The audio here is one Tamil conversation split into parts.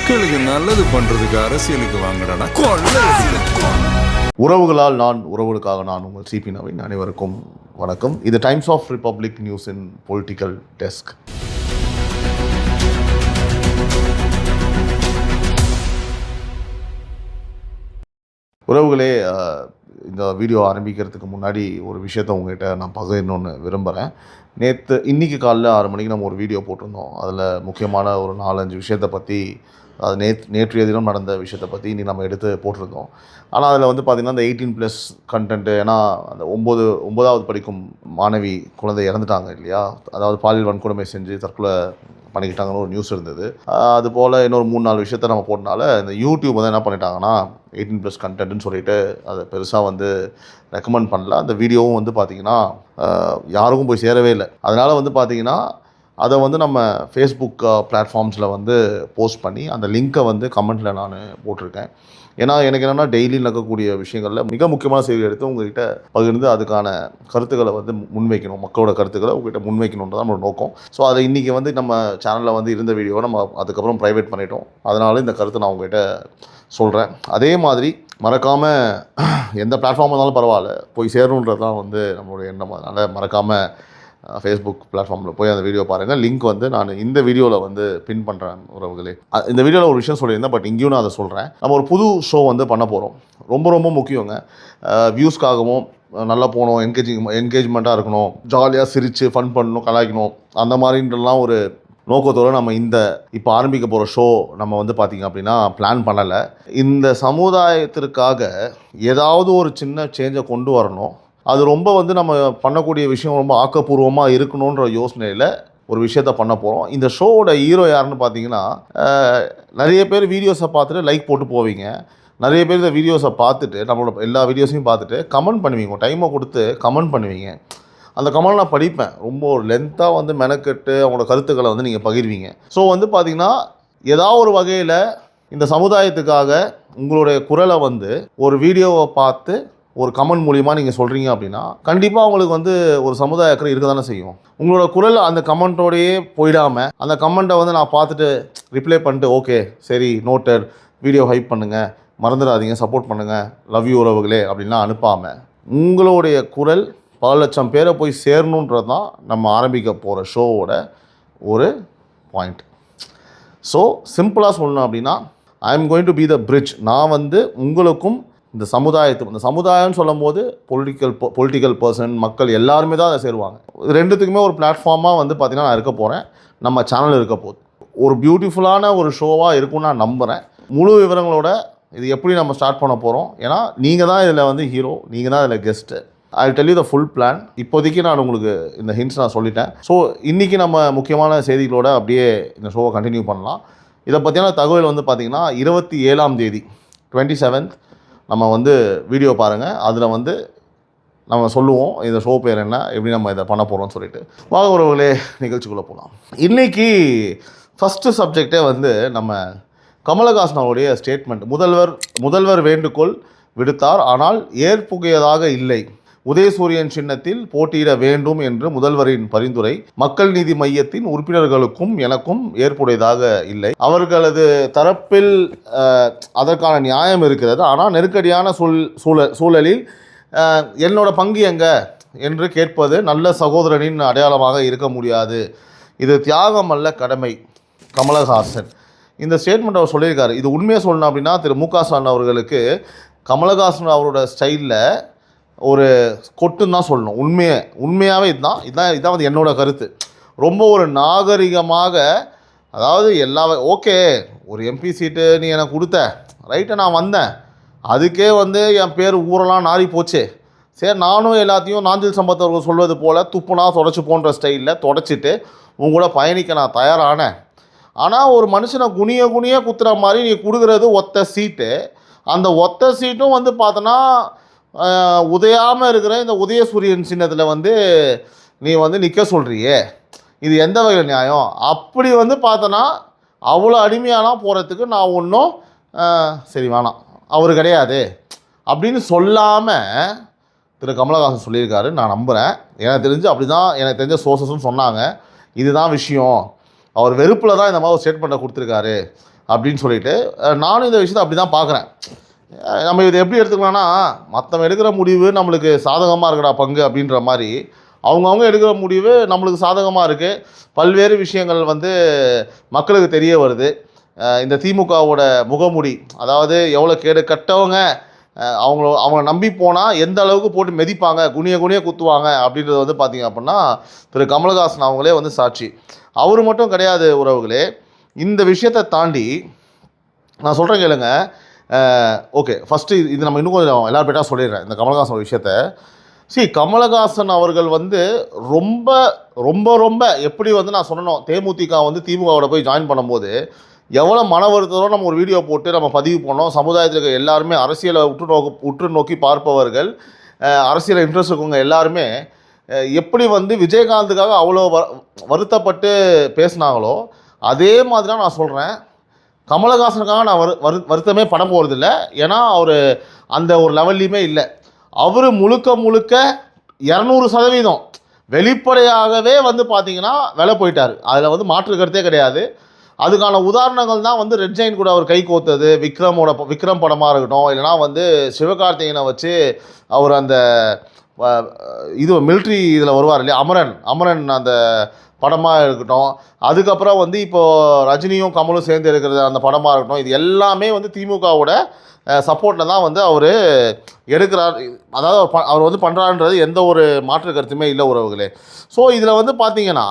மக்களுக்கு நல்லது பண்றதுக்கு அரசியலுக்கு வாங்கடா கொள்ள உறவுகளால் நான், உறவுகளுக்காக நான். உங்கள் சிபி நவீன். அனைவருக்கும் வணக்கம். இது Times of Republic News in political desk. உறவுகளே, இந்த வீடியோ ஆரம்பிக்கிறதுக்கு முன்னாடி ஒரு விஷயத்தை உங்கள்கிட்ட நான் பகிரணும்னு விரும்புகிறேன். இன்றைக்கி காலைல 6 மணிக்கு நம்ம ஒரு வீடியோ போட்டிருந்தோம். அதில் முக்கியமான ஒரு 4-5 விஷயத்தை பற்றி, அது நேற்றைய தினம் நடந்த விஷயத்தை பற்றி இன்றைக்கி நம்ம எடுத்து போட்டிருந்தோம். ஆனால் அதில் வந்து பார்த்திங்கன்னா இந்த 18+ கண்டென்ட்டு, ஏன்னா அந்த 9வது படிக்கும் மாணவி குழந்தை இறந்துட்டாங்க இல்லையா, அதாவது பாலியல் வன்கொடுமை செஞ்சு தற்கொலை பண்ணிக்கிட்டாங்கன்னு ஒரு நியூஸ் இருந்தது. அதுபோல் இன்னொரு 3-4 விஷயத்தை நம்ம போட்டனால இந்த யூடியூப் வந்து என்ன பண்ணிட்டாங்கன்னா 18+ கண்டென்ட்னு சொல்லிட்டு அதை பெருசாக வந்து ரெக்கமெண்ட் பண்ணல. அந்த வீடியோவும் வந்து பார்த்திங்கன்னா யாருக்கும் போய் சேரவே இல்லை. அதனால் வந்து பார்த்திங்கன்னா அதை வந்து நம்ம ஃபேஸ்புக் பிளாட்ஃபார்ம்ஸில் வந்து போஸ்ட் பண்ணி அந்த லிங்க்கை வந்து கமெண்ட்டில் நான் போட்டிருக்கேன். ஏன்னா எனக்கு என்னென்னா டெய்லி நடக்கக்கூடிய விஷயங்களில் மிக முக்கியமான செய்தி எடுத்து உங்கள்கிட்ட பகிர்ந்து அதுக்கான கருத்துக்களை வந்து முன்வைக்கணும், மக்களோட கருத்துக்களை உங்கள்கிட்ட முன்வைக்கணுன்றது தான் நம்மளோட நோக்கம். ஸோ அதை இன்றைக்கி வந்து நம்ம சேனலில் வந்து இருந்த வீடியோவை நம்ம அதுக்கப்புறம் ப்ரைவேட் பண்ணிட்டோம். அதனால இந்த கருத்தை நான் உங்கள்கிட்ட சொல்கிறேன். அதே மாதிரி மறக்காமல் எந்த பிளாட்ஃபார்ம் இருந்தாலும் பரவாயில்ல, போய் சேரணுன்றது தான் வந்து நம்மளுடைய எண்ணம். அதனால் மறக்காமல் ஃபேஸ்புக் பிளாட்ஃபார்மில் போய் அந்த வீடியோ பாருங்கள். லிங்க் வந்து நான் இந்த வீடியோவில் வந்து பின் பண்ணுறேன். உறவுகளே, இந்த வீடியோவில் ஒரு விஷயம் சொல்லியிருந்தேன், பட் இங்கேயும் நான் அதை சொல்கிறேன். நம்ம ஒரு புது ஷோ வந்து பண்ண போகிறோம். ரொம்ப ரொம்ப முக்கியங்க. வியூஸ்க்காகவும் நல்லா போகணும், என்கேஜ்மெண்ட்டாக இருக்கணும், ஜாலியாக சிரித்து ஃபன் பண்ணணும், கலாய்க்கணும், அந்த மாதிரின்றலாம் ஒரு நோக்கத்தோடு நம்ம இப்போ ஆரம்பிக்க போகிற ஷோ நம்ம வந்து பார்த்திங்க அப்படின்னா பிளான் பண்ணலை. இந்த சமுதாயத்திற்காக ஏதாவது ஒரு சின்ன சேஞ்சை கொண்டு வரணும். அது ரொம்ப வந்து நம்ம பண்ணக்கூடிய விஷயம் ரொம்ப ஆக்கப்பூர்வமாக இருக்கணுன்ற யோசனையில் ஒரு விஷயத்த பண்ண போகிறோம். இந்த ஷோவோட ஹீரோ யாருன்னு பார்த்தீங்கன்னா, நிறைய பேர் வீடியோஸை பார்த்துட்டு லைக் போட்டு போவீங்க. நிறைய பேர் இந்த வீடியோஸை பார்த்துட்டு, நம்மளோட எல்லா வீடியோஸையும் பார்த்துட்டு கமெண்ட் பண்ணுவீங்க, டைமை கொடுத்து கமெண்ட் பண்ணுவீங்க. அந்த கமெண்ட் நான் படிப்பேன். ரொம்ப ஒரு லென்த்தாக வந்து மெனக்கெட்டு அவங்களோட கருத்துக்களை வந்து நீங்கள் பகிர்வீங்க. ஸோ வந்து பார்த்திங்கன்னா ஏதாவது ஒரு வகையில் இந்த சமுதாயத்துக்காக உங்களுடைய குரலை வந்து ஒரு வீடியோவை பார்த்து ஒரு கமெண்ட் மூலிமா நீங்கள் சொல்கிறீங்க அப்படின்னா கண்டிப்பாக அவங்களுக்கு வந்து ஒரு சமுதாய அக்கறை இருக்க தானே செய்யும். உங்களோட குரல் அந்த கமெண்ட்டோடையே போயிடாமல், அந்த கமெண்ட்டை வந்து நான் பார்த்துட்டு ரிப்ளை பண்ணிட்டு ஓகே சரி நோட்டட், வீடியோ ஹைப் பண்ணுங்கள், மறந்துடாதீங்க, சப்போர்ட் பண்ணுங்கள், லவ் யூ உறவுகளே அப்படின்லாம் அனுப்பாமல் உங்களுடைய குரல் பல லட்சம் பேரை போய் சேரணுன்றது தான் நம்ம ஆரம்பிக்க போகிற ஷோவோட ஒரு பாயிண்ட். ஸோ சிம்பிளாக சொல்லணும் அப்படின்னா, I am going to be the bridge. நான் வந்து உங்களுக்கும் இந்த சமுதாயம்னு சொல்லும் போது பொலிட்டிக்கல் பர்சன், மக்கள் எல்லாருமே தான் அதை சேருவாங்க. ரெண்டுத்துக்குமே ஒரு பிளாட்ஃபார்மாக வந்து பார்த்திங்கன்னா நான் இருக்க போகிறேன். நம்ம சேனல் இருக்க போகுது. ஒரு பியூட்டிஃபுல்லான ஒரு ஷோவாக இருக்கும்னு நான் நம்புகிறேன். முழு விவரங்களோட இது எப்படி நம்ம ஸ்டார்ட் பண்ண போகிறோம், ஏன்னா நீங்கள் தான் இதில் வந்து ஹீரோ, நீங்கள் தான் இதில் guest. I tell you the full plan. இப்போதைக்கு நான் உங்களுக்கு இந்த ஹிண்ட்ஸ் நான் சொல்லிட்டேன். ஸோ இன்றைக்கி நம்ம முக்கியமான செய்திகளோடு அப்படியே இந்த ஷோவை கண்டினியூ பண்ணலாம். இதை பற்றியான தகவல் வந்து பார்த்திங்கன்னா 27ஆம் தேதி 27th நம்ம வந்து வீடியோ பாருங்கள். அதில் வந்து நம்ம சொல்லுவோம் இந்த ஷோ பேர் என்ன, எப்படி நம்ம இதை பண்ண போகிறோம்னு சொல்லிட்டு. வாங்க உறவுகளே, நிகழ்ச்சிக்குள்ளே போகலாம். இன்றைக்கி ஃபஸ்ட்டு சப்ஜெக்டே வந்து நம்ம கமலஹாசன் அவருடைய ஸ்டேட்மெண்ட். முதல்வர் வேண்டுகோள் விடுத்தார், ஆனால் ஏற்புகையதாக இல்லை. உதயசூரியன் சின்னத்தில் போட்டியிட வேண்டும் என்று முதல்வரின் பரிந்துரை மக்கள் நீதி மையத்தின் உறுப்பினர்களுக்கும் எனக்கும் ஏற்புடையதாக இல்லை. அவர்களது தரப்பில் அதற்கான நியாயம் இருக்கிறது, ஆனால் நெருக்கடியான சூழலில் என்னோட பங்கு எங்க என்று கேட்பது நல்ல சகோதரனின் அடையாளமாக இருக்க முடியாது. இது தியாகம் அல்ல, கடமை. கமலஹாசன் இந்த ஸ்டேட்மெண்ட் அவர் சொல்லியிருக்காரு. இது உண்மையாக சொல்லணும் அப்படின்னா திரு மு க ஸ்டாலின் அவர்களுக்கு கமலஹாசன் அவரோட ஸ்டைலில் ஒரு கொட்டுன்னு தான் சொல்லணும். உண்மையாகவே இதுதான் வந்து என்னோட கருத்து. ரொம்ப ஒரு நாகரிகமாக, அதாவது ஓகே ஒரு எம்பி சீட்டு நீ எனக்கு கொடுத்த ரைட்டை, நான் வந்தேன், அதுக்கே வந்து என் பேர் ஊரெல்லாம் நாரி போச்சு, சரி நானும் எல்லாத்தையும் நாஞ்சில் சம்பத் அவர்கள் சொல்வது போல் துப்புனா தொடச்சி போன்ற ஸ்டைலில் தொடச்சிட்டு உங்களோட பயணிக்க நான் தயாரானேன். ஆனால் ஒரு மனுஷனை குனிய குத்துற மாதிரி நீ கொடுக்குறது ஒத்த சீட்டு. அந்த ஒத்த சீட்டும் வந்து பார்த்தோன்னா உதயாமல் இருக்கிற இந்த உதயசூரியன் சின்னத்தில் வந்து நீ வந்து நிற்க சொல்கிறியே, இது எந்த வகையில் நியாயம்? அப்படி வந்து பார்த்தோன்னா அவ்வளோ அடிமையானால் போகிறதுக்கு நான் ஒன்றும் சரி வேணாம், அவர் கிடையாது அப்படின்னு சொல்லாமல் திரு கமலஹாசன் சொல்லியிருக்காரு. நான் நம்புகிறேன். எனக்கு தெரிஞ்சு அப்படி தான் எனக்கு தெரிஞ்ச சோர்ஸஸும் சொன்னாங்க. இதுதான் விஷயம். அவர் வெறுப்பில் தான் இந்த மாதிரி ஒரு ஸ்டேட்மெண்ட்டை கொடுத்துருக்காரு. அப்படின்னு சொல்லிட்டு நானும் இந்த விஷயத்தை அப்படி தான் பார்க்குறேன். நம்ம இதை எப்படி எடுத்துக்கலாம்னா, மற்றவங்க எடுக்கிற முடிவு நம்மளுக்கு சாதகமாக இருக்குடா பங்கு அப்படின்ற மாதிரி அவங்கவுங்க எடுக்கிற முடிவு நம்மளுக்கு சாதகமாக இருக்குது. பல்வேறு விஷயங்கள் வந்து மக்களுக்கு தெரிய வருது. இந்த திமுகவோட முகமுடி, அதாவது எவ்வளோ கேடு கட்டவங்க, அவங்கள நம்பி போனால் எந்த அளவுக்கு போட்டு மிதிப்பாங்க, குனிய குத்துவாங்க அப்படின்றது வந்து பார்த்திங்க அப்படின்னா திரு கமலஹாசன் அவங்களே வந்து சாட்சி. அவர் மட்டும் கிடையாது உறவுகளே. இந்த விஷயத்தை தாண்டி நான் சொல்கிறேன் கேளுங்க. ஓகே, ஃபஸ்ட்டு இது நம்ம இன்னும் கொஞ்சம் எல்லாரும் பேட்டா சொல்லிடுறேன் இந்த கமலஹாசன் விஷயத்தை. கமலஹாசன் அவர்கள் வந்து ரொம்ப ரொம்ப ரொம்ப எப்படி வந்து நான் சொன்னோம், தேமுதிக வந்து திமுகவோட போய் ஜாயின் பண்ணும்போது எவ்வளோ மன வருத்தத்தோடு நம்ம ஒரு வீடியோ போட்டு நம்ம பதிவு பண்ணோம். சமுதாயத்தில் இருக்க எல்லாருமே, அரசியலை உற்று நோக்கி பார்ப்பவர்கள், அரசியல் இன்ட்ரெஸ்ட் இருக்கவங்க எல்லாருமே எப்படி வந்து விஜயகாந்துக்காக அவ்வளோ வருத்தப்பட்டு பேசினாங்களோ அதே மாதிரி தான் நான் சொல்கிறேன். கமலஹாசனுக்காக நான் வருத்தமே பட போகிறதில்ல. ஏன்னா அவர் அந்த ஒரு லெவல்லையுமே இல்லை. அவர் முழுக்க 200% வெளிப்படையாகவே வந்து பார்த்திங்கன்னா விலை போயிட்டார். அதில் வந்து மாற்று கருத்தே கிடையாது. அதுக்கான உதாரணங்கள் தான் வந்து ரெட் ஜெயின் கூட அவர் கை கோத்தது, விக்ரம் படமாக இருக்கட்டும், இல்லைனா வந்து சிவகார்த்திகேயனை வச்சு அவர் அந்த இது மிலிட்ரி இதில் வருவார் இல்லையா, அமரன் அந்த படமாக இருக்கட்டும், அதுக்கப்புறம் வந்து இப்போது ரஜினியும் கமலும் சேர்ந்து இருக்கிறது அந்த படமாக இருக்கட்டும், இது எல்லாமே வந்து திமுகவோட சப்போர்ட்டில் தான் வந்து அவர் எடுக்கிறார். அதாவது அவர் வந்து பண்ணுறாருன்றது எந்த ஒரு மாற்று கருத்துமே இல்லை உறவுகளே. ஸோ இதில் வந்து பார்த்தீங்கன்னா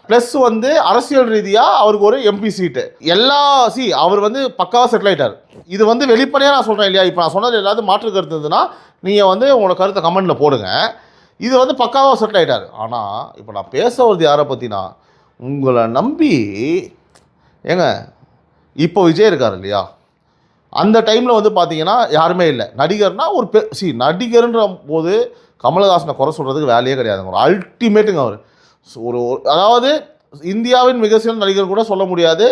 ப்ளஸ் வந்து அரசியல் ரீதியாக அவருக்கு ஒரு எம்பி சீட்டு அவர் வந்து பக்காவாக செட்டில் ஆகிட்டார். இது வந்து வெளிப்படையாக நான் சொல்கிறேன் இல்லையா. இப்போ நான் சொன்னது எல்லாத்தையும் மாற்று கருத்து இருந்ததுன்னா நீங்கள் வந்து உங்களோட கருத்தை கமெண்ட்டில் போடுங்க. இது வந்து பக்காவாக செட்டில் ஆகிட்டார். ஆனால் இப்போ நான் பேச வருது யாரை பற்றினா, உங்களை நம்பி ஏங்க இப்போ விஜய் இருக்கார் இல்லையா, அந்த டைமில் வந்து பார்த்தீங்கன்னா யாருமே இல்லை. நடிகர்னால் ஒரு நடிகர்ன்ற போது கமலஹாசனை குறை சொல்கிறதுக்கு வேலையே கிடையாதுங்க. ஒரு அல்டிமேட்டுங்க அவர். ஒரு அதாவது இந்தியாவின் மிக சிறந்த நடிகர் கூட சொல்ல முடியாது.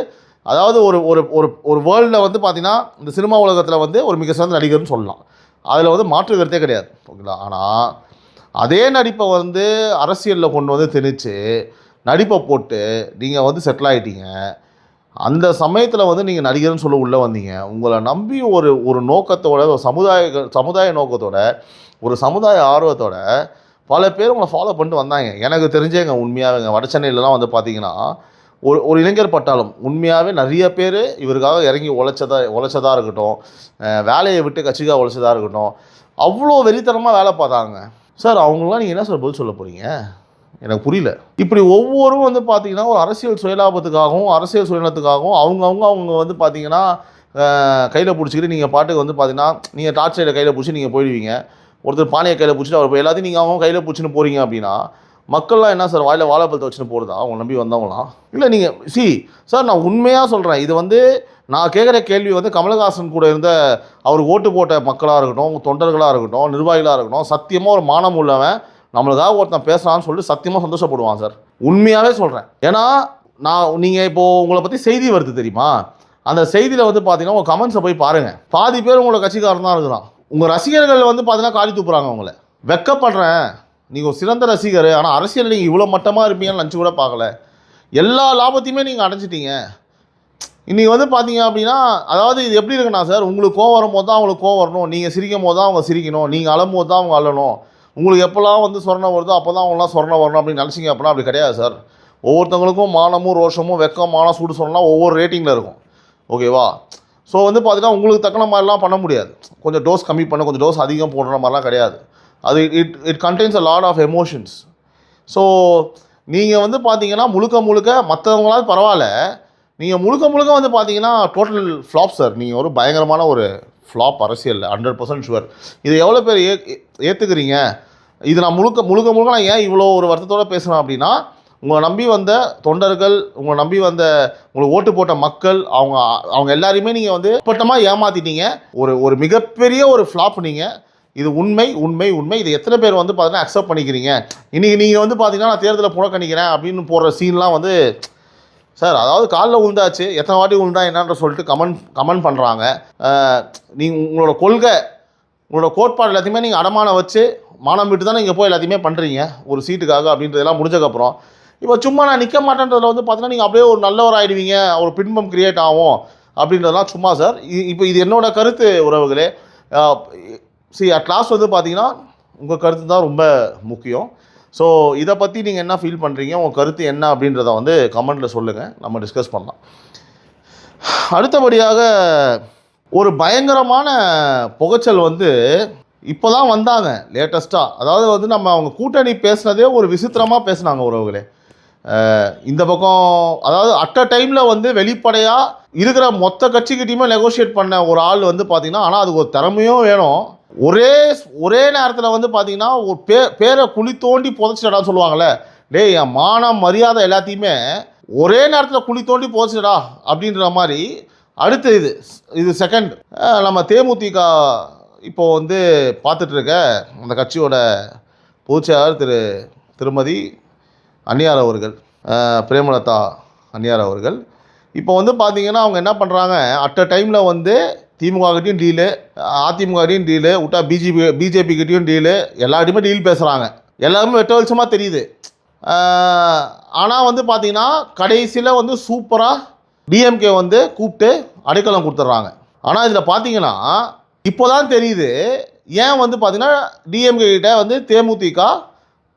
அதாவது ஒரு ஒரு ஒரு ஒரு வேர்ல்டில் வந்து பார்த்திங்கன்னா இந்த சினிமா உலகத்தில் வந்து ஒரு மிக சிறந்த நடிகர்னு சொல்லலாம். அதில் வந்து மாற்று கருத்தே கிடையாது, ஓகேங்களா. ஆனால் அதே நடிப்பை வந்து அரசியலில் கொண்டு வந்து திணிச்சு நடிப்பை போட்டு நீங்கள் வந்து செட்டில் ஆகிட்டீங்க. அந்த சமயத்தில் வந்து நீங்கள் நடிகர்னு சொல்ல உள்ளே வந்தீங்க. உங்களை நம்பி ஒரு நோக்கத்தோட, ஒரு சமுதாய நோக்கத்தோட, ஒரு சமுதாய ஆர்வத்தோட பல பேர் உங்களை ஃபாலோ பண்ணிட்டு வந்தாங்க. எனக்கு தெரிஞ்சேங்க உண்மையாகவேங்க வட சென்னையிலலாம் வந்து பார்த்தீங்கன்னா ஒரு இளைஞர் பட்டாளம் உண்மையாகவே நிறைய பேர் இவருக்காக இறங்கி உழைச்சதாக இருக்கட்டும், வேலையை விட்டு கட்சிக்காக உழைச்சதாக இருக்கட்டும், அவ்வளோ வெறித்தனமாக வேலை பார்த்தாங்க சார். அவங்களாம் நீங்கள் என்ன சார் பதில் சொல்ல போகிறீங்க, எனக்கு புரியல. இப்படி ஒவ்வொரும் வந்து பார்த்தீங்கன்னா ஒரு அரசியல் சுயலாபத்துக்காகவும் அரசியல் சுயநலத்துக்காகவும் அவங்க வந்து பார்த்தீங்கன்னா கையில் பிடிச்சிக்கிட்டு நீங்கள் பாட்டுக்கு வந்து பார்த்தீங்கன்னா நீங்கள் டார்ச் சைடை கையில் பிடிச்சி நீங்கள் போயிடுவீங்க. ஒருத்தர் பானையை கையில் பிடிச்சிட்டு அவர் போய் எல்லாத்தையும் நீங்கள் அவங்க கையில் பிடிச்சின்னு போகிறீங்க அப்படின்னா மக்கள்லாம் என்ன சார் வாயில் வாழைப்பழத்தை வச்சுன்னு போகிறதா அவங்க நம்பி வந்தவங்களாம்? இல்லை நீங்கள் சார் நான் உண்மையாக சொல்கிறேன். இது வந்து நான் கேட்குற கேள்வி வந்து கமலஹாசன் கூட இருந்த அவர் ஓட்டு போட்ட மக்களாக இருக்கட்டும், தொண்டர்களாக இருக்கட்டும், நிர்வாகிகளாக இருக்கட்டும், சத்தியமாக ஒரு மானம் உள்ளவன் நம்மளுக்காக ஒருத்தன் பேசுகிறான்னு சொல்லிட்டு சத்தியமாக சந்தோஷப்படுவான் சார். உண்மையாகவே சொல்கிறேன். ஏன்னா நீங்கள் இப்போது உங்களை பற்றி செய்தி வருது தெரியுமா, அந்த செய்தியில் வந்து பார்த்தீங்கன்னா உங்கள் கமெண்ட்ஸை போய் பாருங்கள். பாதி பேர் உங்களோட கட்சிக்காரன் தான் இருக்கிறான். உங்கள் ரசிகர்கள் வந்து பார்த்தீங்கன்னா காலி துப்புறாங்க உங்களை. வெக்கப்படுறேன், நீங்கள் ஒரு சிறந்த ரசிகர், ஆனால் அரசியல் நீங்கள் இவ்வளோ மட்டமாக இருப்பீங்கன்னு நினச்சி கூட பார்க்கல. எல்லா லாபத்தையுமே நீங்கள் அடைஞ்சிட்டீங்க. இன்றைக்கி வந்து பார்த்தீங்க அப்படின்னா, அதாவது இது எப்படி இருக்குன்னா சார், உங்களுக்கு கோவம் வரும்போது தான் அவங்களுக்கு கோவம் வரணும், நீங்கள் சிரிக்கும் போது தான் அவங்க சிரிக்கணும், நீங்கள் அழும்போது தான் அவங்க அழணும், உங்களுக்கு எப்போல்லாம் வந்து சொரணம் வருதோ அப்போ தான் அவங்களாம் சொரணம் வரணும் அப்படின்னு நினச்சிங்க அப்படின்னா அப்படி கிடையாது சார். ஒவ்வொருத்தவங்களுக்கும் மானமும் ரோஷமும் வெக்கம் மானம் சூடு சொன்னால் ஒவ்வொரு ரேட்டிங்கில் இருக்கும், ஓகேவா. ஸோ வந்து பார்த்தீங்கன்னா உங்களுக்கு தக்கன மாதிரிலாம் பண்ண முடியாது. கொஞ்சம் டோஸ் கம்மி பண்ண, கொஞ்சம் டோஸ் அதிகம் போடுற மாதிரிலாம் கிடையாது. அது it contains a lot of emotions. So நீங்கள் வந்து பார்த்தீங்கன்னா முழுக்க மற்றவங்களாவது பரவாயில்ல, நீங்கள் முழுக்க வந்து பார்த்தீங்கன்னா டோட்டல் ஃப்ளாப் சார். நீங்கள் ஒரு பயங்கரமான ஒரு ஃப்ளாப் அரசியல் 100% ஷுவர். இதை எவ்வளோ பேர் ஏற்றுக்கிறீங்க? இது நான் முழுக்க நான் ஏன் இவ்வளோ ஒரு வருத்தத்தோடு பேசுகிறேன் அப்படின்னா, உங்களை நம்பி வந்த தொண்டர்கள், உங்களை நம்பி வந்த உங்களுக்கு ஓட்டு போட்ட மக்கள், அவங்க எல்லாரையுமே நீங்கள் வந்து பட்டமாக ஏமாற்றிட்டீங்க. ஒரு மிகப்பெரிய ஒரு ஃப்ளாப் நீங்கள். இது உண்மை. இது எத்தனை பேர் வந்து பார்த்தீங்கன்னா அக்செப்ட் பண்ணிக்கிறீங்க? இன்றைக்கி நீங்கள் வந்து பார்த்தீங்கன்னா நான் தேர்தலில் புறக்கணிக்கிறேன் அப்படின்னு போடுற சீன்லாம் வந்து சார், அதாவது காலில் விழுந்தாச்சு, எத்தனை வாட்டி விழுந்தா என்னன்ற சொல்லிட்டு கமெண்ட் பண்ணுறாங்க. நீங்கள் உங்களோட கொள்கை, உங்களோட கோட்பாடு எல்லாத்தையுமே நீங்கள் அடமானம் வச்சு மானம் விட்டு தானே நீங்கள் போய் எல்லாத்தையுமே பண்ணுறீங்க ஒரு சீட்டுக்காக அப்படின்றதெல்லாம் முடிஞ்சக்கப்புறம். இப்போ சும்மா நான் நிற்க மாட்டேன்றதில் வந்து பார்த்தீங்கன்னா நீங்கள் அப்படியே ஒரு நல்லவர் ஆகிடுவீங்க, ஒரு பின்பம் கிரியேட் ஆகும். அப்படின்றதெல்லாம் சும்மா சார். இப்போ இது என்னோட கருத்து உறவுகளே. அட் லாஸ்ட் வந்து பார்த்தீங்கன்னா உங்கள் கருத்து தான் ரொம்ப முக்கியம். ஸோ இதை பற்றி நீங்கள் என்ன ஃபீல் பண்ணுறீங்க, உங்கள் கருத்து என்ன அப்படின்றத வந்து கமெண்ட்டில் சொல்லுங்கள், நம்ம டிஸ்கஸ் பண்ணலாம். அடுத்தபடியாக ஒரு பயங்கரமான புகைச்சல் வந்து இப்போ தான் வந்தாங்க லேட்டஸ்ட்டாக. அதாவது வந்து நம்ம அவங்க கூட்டணி பேசுனதே ஒரு விசித்திரமாக பேசுனாங்க உறவுகளே. இந்த பக்கம் அதாவது அட் அ டைமில் வந்து வெளிப்படையாக இருக்கிற மொத்த கட்சிக்கிட்டையுமே நெகோஷியேட் பண்ண ஒரு ஆள் வந்து பார்த்திங்கன்னா, ஆனால் அதுக்கு ஒரு திறமையும் வேணும். ஒரே நேரத்தில் வந்து பார்த்திங்கன்னா ஒரு பேரை குழி தோண்டி புதைச்சிடா சொல்லுவாங்கள்ல, டேய் என் மானம் மரியாதை எல்லாத்தையுமே ஒரே நேரத்தில் குழி தோண்டி புதைச்சிடா அப்படின்ற மாதிரி. அடுத்து இது செகண்ட் நம்ம தேமுதிக இப்போது வந்து பார்த்துட்ருக்க அந்த கட்சியோட பொதுச்செயலாளர் திருமதி அன்னியார் அவர்கள், பிரேமலதா அன்னியார் அவர்கள் இப்போ வந்து பார்த்திங்கன்னா அவங்க என்ன பண்ணுறாங்க, அட் அ டைமில் வந்து திமுககிட்டையும் டீலு, அதிமுககிட்டையும் டீலு, விட்டா பிஜேபிக்கிட்டையும் டீலு, எல்லார்ட்டையுமே டீல் பேசுகிறாங்க. எல்லாருமே வெட்ட வெளிச்சமாக தெரியுது. ஆனால் வந்து பார்த்திங்கன்னா கடைசியில் வந்து சூப்பராக டிஎம்கே வந்து கூப்பிட்டு அடைக்கலம் கொடுத்துட்றாங்க. ஆனால் இதில் பார்த்தீங்கன்னா இப்போ தான் தெரியுது ஏன் வந்து பார்த்திங்கன்னா டிஎம்கே கிட்ட வந்து தேமுதிக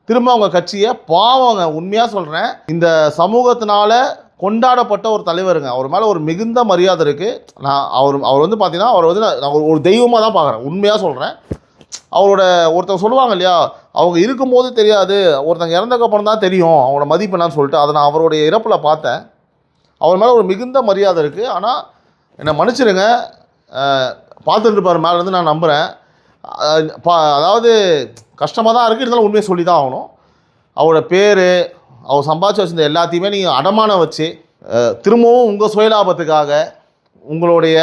திரும்ப அவங்க கட்சியை பாவங்க. உண்மையாக சொல்கிறேன், இந்த சமூகத்தினால கொண்டாடப்பட்ட ஒரு தலைவருங்க. அவர் மேலே ஒரு மிகுந்த மரியாதை இருக்குது. அவர் வந்து பார்த்தீங்கன்னா அவர் வந்து நான் ஒரு தெய்வமாக தான் பார்க்குறேன். உண்மையாக சொல்கிறேன். ஒருத்தங்க சொல்லுவாங்க இல்லையா, அவங்க இருக்கும்போது தெரியாது, ஒருத்தங்க இறந்தக்கப்புறம் தான் தெரியும் அவங்களோட மதிப்பு என்னன்னு சொல்லிட்டு. அதை நான் அவருடைய இறப்பில் பார்த்தேன். அவர் மேலே ஒரு மிகுந்த மரியாதை இருக்குது. ஆனால் என்னை மன்னிச்சிடுங்க, பார்த்துட்டு இருப்பார் மேலேருந்து நான் நம்புகிறேன். அதாவது கஷ்டமாக தான் இருக்குது, இருந்தாலும் உண்மையை சொல்லி தான் ஆகணும். அவரோட பேர், அவர் சம்பாதிச்சு வச்சிருந்த எல்லாத்தையுமே நீங்கள் அடமானம் வச்சு திரும்பவும் உங்கள் சுயலாபத்துக்காக, உங்களுடைய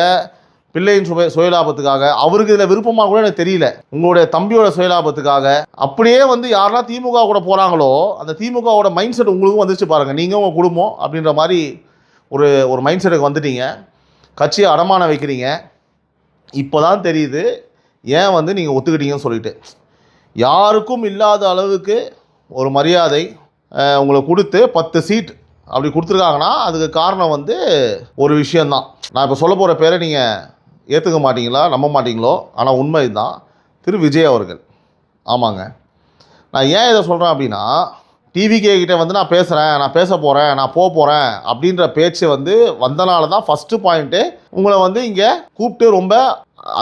பிள்ளையின் சுயலாபத்துக்காக, அவருக்கு இதில் விருப்பமாக கூட எனக்கு தெரியல, உங்களுடைய தம்பியோட சுயலாபத்துக்காக அப்படியே வந்து யாரெல்லாம் திமுக கூட போகிறாங்களோ அந்த திமுகவோட மைண்ட் செட் உங்களுக்கும் வந்துச்சு பாருங்கள். நீங்கள் உங்கள் குடும்பம் அப்படின்ற மாதிரி ஒரு மைண்ட் செட்டுக்கு வந்துட்டீங்க. கட்சியை அடமானம் வைக்கிறீங்க. இப்போ தான் தெரியுது ஏன் வந்து நீங்கள் ஒத்துக்கிட்டீங்கன்னு சொல்லிட்டு. யாருக்கும் இல்லாத அளவுக்கு ஒரு மரியாதை உங்களை கொடுத்து 10 சீட் அப்படி கொடுத்துருக்காங்கன்னா அதுக்கு காரணம் வந்து ஒரு விஷயந்தான். நான் இப்போ சொல்ல போகிற பேரை நீங்கள் ஏற்றுக்க மாட்டீங்களா, நம்ப மாட்டீங்களோ, ஆனால் உண்மை இதுதான். திரு விஜய் அவர்கள். ஆமாங்க, நான் ஏன் இதை சொல்கிறேன் அப்படின்னா, டிவிகே கிட்டே வந்து நான் பேசுகிறேன், நான் பேச போகிறேன், நான் போகிறேன் அப்படின்ற பேச்சு வந்து வந்தனால தான் ஃபஸ்ட்டு பாயிண்ட்டு உங்களை வந்து இங்கே கூப்பிட்டு ரொம்ப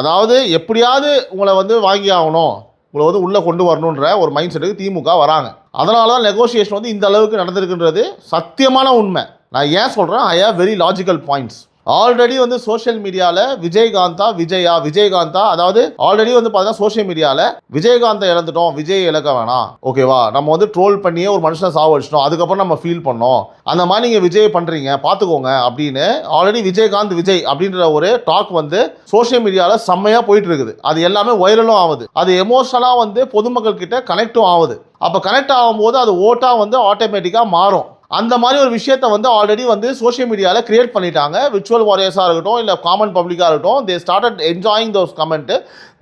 அதாவது எப்படியாவது உங்களை வந்து வாங்கி ஆகணும், உங்களை வந்து உள்ளே கொண்டு வரணுன்ற ஒரு மைண்ட் செட்டுக்கு திமுக வராங்க. அதனால தான் நெகோசியேஷன் வந்து இந்த அளவுக்கு நடந்திருக்குன்றது சத்தியமான உண்மை. நான் ஏன் சொல்கிறேன், I have very logical points. Already வந்து சோஷியல் மீடியாவில் விஜயகாந்தா அதாவது ஆல்ரெடி வந்து பார்த்தீங்கன்னா சோஷியல் மீடியாவில் விஜயகாந்தை இழந்துட்டோம், விஜய் இழக்க வேணாம், ஓகேவா, நம்ம வந்து ட்ரோல் பண்ணியே ஒரு மனுஷனை சாவடிச்சிட்டோம், அதுக்கப்புறம் நம்ம ஃபீல் பண்ணோம், அந்த மாதிரி நீங்கள் விஜய் பண்ணுறீங்க பார்த்துக்கோங்க அப்படின்னு ஆல்ரெடி விஜய் அப்படின்ற ஒரு டாக் வந்து சோஷியல் மீடியாவில் செம்மையாக போயிட்டு இருக்குது. அது எல்லாமே வைரலும் ஆகுது, அது எமோஷனலாக வந்து பொதுமக்கள் கிட்ட கனெக்டும் ஆகுது. அப்போ கனெக்ட் ஆகும்போது அது ஓட்டாக வந்து ஆட்டோமேட்டிக்காக மாறும். அந்த மாதிரி ஒரு விஷயத்தை வந்து ஆல்ரெடி வந்து சோஷியல் மீடியாவில் கிரியேட் பண்ணிட்டாங்க. விர்ச்சுவல் வாரியர்ஸாக இருக்கட்டும், இல்லை காமன் பப்ளிக்காக இருக்கட்டும், they started enjoying those comment,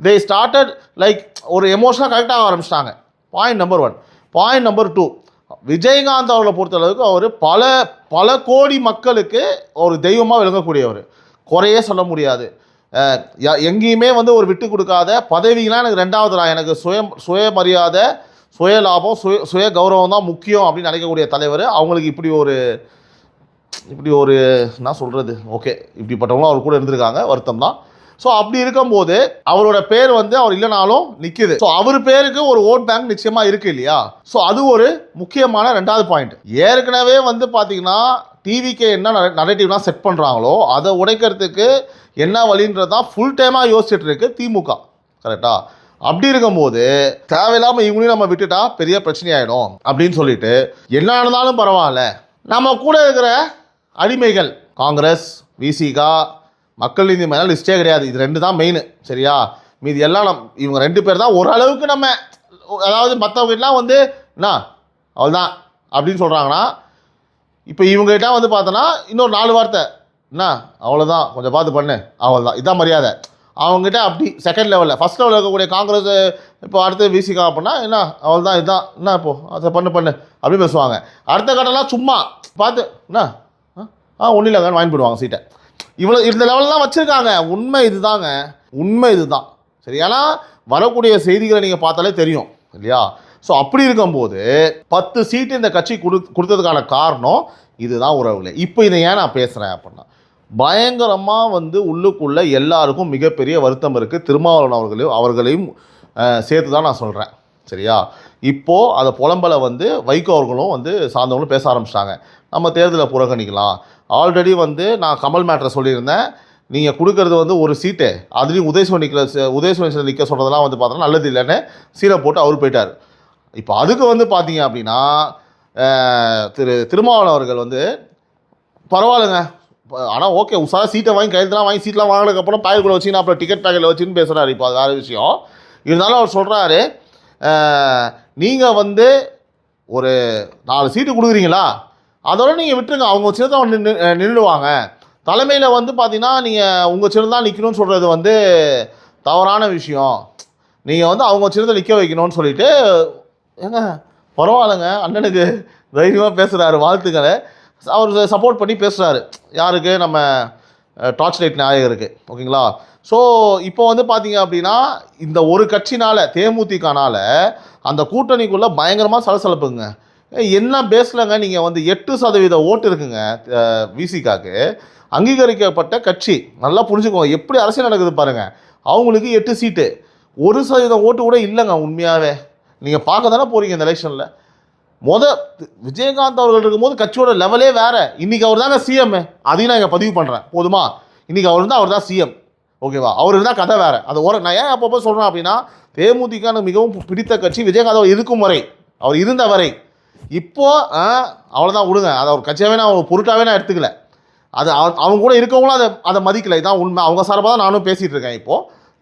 they started like ஒரு எமோஷனாக கனெக்ட் ஆக ஆரம்பிச்சிட்டாங்க. Point number 1. Point number 2, Vijayakanth அவர்களை பொறுத்தளவுக்கு அவர் பல கோடி மக்களுக்கு ஒரு தெய்வமாக விளங்கக்கூடியவர், குறையே சொல்ல முடியாது. எங்கேயுமே வந்து ஒரு விட்டு கொடுக்காத, பதவிகளாம் எனக்கு ரெண்டாவது, எனக்கு சுயமரியாதை, சுய லாபம், சுய கௌரவம் தான் முக்கியம் அப்படின்னு நினைக்கக்கூடிய தலைவர். அவங்களுக்கு இப்படி ஒரு என்ன சொல்கிறது, ஓகே, இப்படிப்பட்டவங்களும் அவர் கூட இருந்திருக்காங்க, வருத்தம் தான். ஸோ அப்படி இருக்கும்போது அவரோட பேர் வந்து அவர் இல்லைனாலும் நிற்கிது. ஸோ அவர் பேருக்கு ஒரு ஓட் பேங்க் நிச்சயமாக இருக்குது இல்லையா. ஸோ அது ஒரு முக்கியமான 2வது பாயிண்ட். ஏற்கனவே வந்து பார்த்தீங்கன்னா டிவிக்கு என்ன நரேட்டிவ்லாம் செட் பண்ணுறாங்களோ அதை உடைக்கிறதுக்கு என்ன வழின்றது தான் ஃபுல் டைமாக யோசிச்சுட்டு இருக்கு திமுக. கரெக்டாக? அப்படி இருக்கும்போது தேவையில்லாமல் இவங்களையும் நம்ம விட்டுட்டா பெரிய பிரச்சனையாயிடும் அப்படின்னு சொல்லிட்டு என்ன நடந்தாலும் பரவாயில்ல, நம்ம கூட இருக்கிற அடிமைகள் காங்கிரஸ், விசிக, மக்கள் நீதி மேலே லிஸ்டே கிடையாது, இது 2 தான் மெயின், சரியா? மீது எல்லாம் இவங்க 2 பேர் தான் ஓரளவுக்கு நம்ம, அதாவது மற்றவங்கலாம் வந்து என்ன அவ்வளோதான் அப்படின்னு சொல்கிறாங்கன்னா, இப்போ இவங்ககிட்ட வந்து பார்த்தோன்னா இன்னொரு 4 வார்த்தை என்ன அவ்வளோதான், கொஞ்சம் பார்த்து பண்ணு, அவ்வளோதான், இதான் மரியாதை அவங்ககிட்ட. அப்படி செகண்ட் லெவலில், ஃபஸ்ட் லெவலில் இருக்கக்கூடிய காங்கிரஸ் இப்போ அடுத்து விசிகா அப்படின்னா என்ன அவ்வளோதான், இதுதான் என்ன இப்போது அதை பண்ணு அப்படின்னு பேசுவாங்க. அடுத்த கட்டம்லாம் சும்மா பார்த்து என்ன ஒன்றும் இல்லைங்கன்னு வாங்கி போடுவாங்க சீட்டை. இவ்வளோ இந்த லெவலில் தான் வச்சுருக்காங்க. உண்மை இதுதான் சரி. ஏன்னா வரக்கூடிய செய்திகளை நீங்கள் பார்த்தாலே தெரியும் இல்லையா? ஸோ அப்படி இருக்கும்போது 10 சீட்டு இந்த கட்சி கொடுத்ததுக்கான காரணம் இதுதான் உறவுகளே. இப்போ இதை ஏன் நான் பேசுகிறேன் அப்படின்னா, பயங்கரமாக உள்ளுக்குள்ளே எல்லாருக்கும் மிகப்பெரிய வருத்தம் இருக்குது. திருமாவளவன் அவர்களையும் சேர்த்து தான் நான் சொல்கிறேன் சரியா? இப்போது அதை புலம்பலை வைகோ அவர்களும் சார்ந்தவங்களும் பேச ஆரம்பிச்சிட்டாங்க. நம்ம தேர்தலை புறக்கணிக்கலாம். ஆல்ரெடி நான் கமல் மேட்டரை சொல்லியிருந்தேன். நீங்கள் கொடுக்கறது ஒரு சீட்டு, அதுலேயும் உதயசுவன் நிற்க சொல்கிறதெல்லாம் பார்த்தோன்னா நல்லது இல்லைன்னு சீரை போட்டு அவர் போயிட்டார். இப்போ அதுக்கு பார்த்தீங்க அப்படின்னா திருமாவளவன் அவர்கள் பரவாயில்லைங்க, ஆனால் ஓகே உஷாராக சீட்டை வாங்கி கையெழுத்துலாம் வாங்கி சீட்லாம் வாங்கினதுக்கப்புறம் பாக்கெட்டுக்குள்ளே வச்சுன்னு அப்புறம் டிக்கெட் பேக்கெட்டில் வச்சுன்னு பேசுகிறாரு. இப்போ அது வேறு விஷயம். இருந்தாலும் அவர் சொல்கிறாரு, நீங்கள் ஒரு 4 சீட்டு கொடுக்குறீங்களா, அதோட நீங்கள் விட்டுருங்க, அவங்க சின்னத்தை நின்றுடுவாங்க. தலைமையில் பார்த்தீங்கன்னா நீங்கள் உங்கள் சின்னம் தான் நிற்கணும்னு சொல்கிறது தவறான விஷயம். நீங்கள் அவங்க சின்னத்தை நிற்க வைக்கணும்னு சொல்லிட்டு, ஏங்க பரவாயில்லைங்க, அண்ணனுக்கு தைரியமாக பேசுகிறாரு, வாழ்த்துக்களை அவர் சப்போர்ட் பண்ணி பேசுகிறாரு. யாருக்கு? நம்ம டார்ச் லைட் நாயகருக்கு. ஓகேங்களா? ஸோ இப்போ பார்த்தீங்க அப்படின்னா இந்த ஒரு கட்சினால் தேமுதிகனால அந்த கூட்டணிக்குள்ளே பயங்கரமாக சலசலப்புங்க. என்ன பேசலைங்க, நீங்கள் 8% ஓட்டு இருக்குங்க விசிகாக்கு, அங்கீகரிக்கப்பட்ட கட்சி. நல்லா புரிஞ்சுக்கோங்க எப்படி அரசியல் நடக்குது பாருங்கள். அவங்களுக்கு 8 சீட்டு, 1% ஓட்டு கூட இல்லைங்க. உண்மையாகவே நீங்கள் பார்க்க தானே போகிறீங்க இந்த எலெக்ஷனில். விஜயகாந்த் அவர்கள் இருக்கும்போது கட்சியோட லெவலே வேறு. இன்றைக்கி அவர் தாங்க சிஎம். அதையும் நான் இங்கே பதிவு பண்ணுறேன் போதுமா? இன்றைக்கி அவர் தான் சிஎம். ஓகேவா? அவர் இருந்தால் கதை வேறு. அது நான் ஏன் அப்பப்போ சொல்கிறேன் அப்படின்னா, தேமுதிக மிகவும் பிடித்த கட்சி விஜயகாந்த் அவர் இருக்கும் வரை, அவர் இருந்த வரை. இப்போது அவ்வளோதான் விடுங்க. அதை ஒரு கட்சியாகவே நான் பொருட்டாகவே நான் எடுத்துக்கல. அது அவங்க கூட இருக்கவங்களும் அதை மதிக்கலை. இதான் உண்மை. அவங்க சார்பாக தான் நானும் பேசிகிட்டு இருக்கேன்.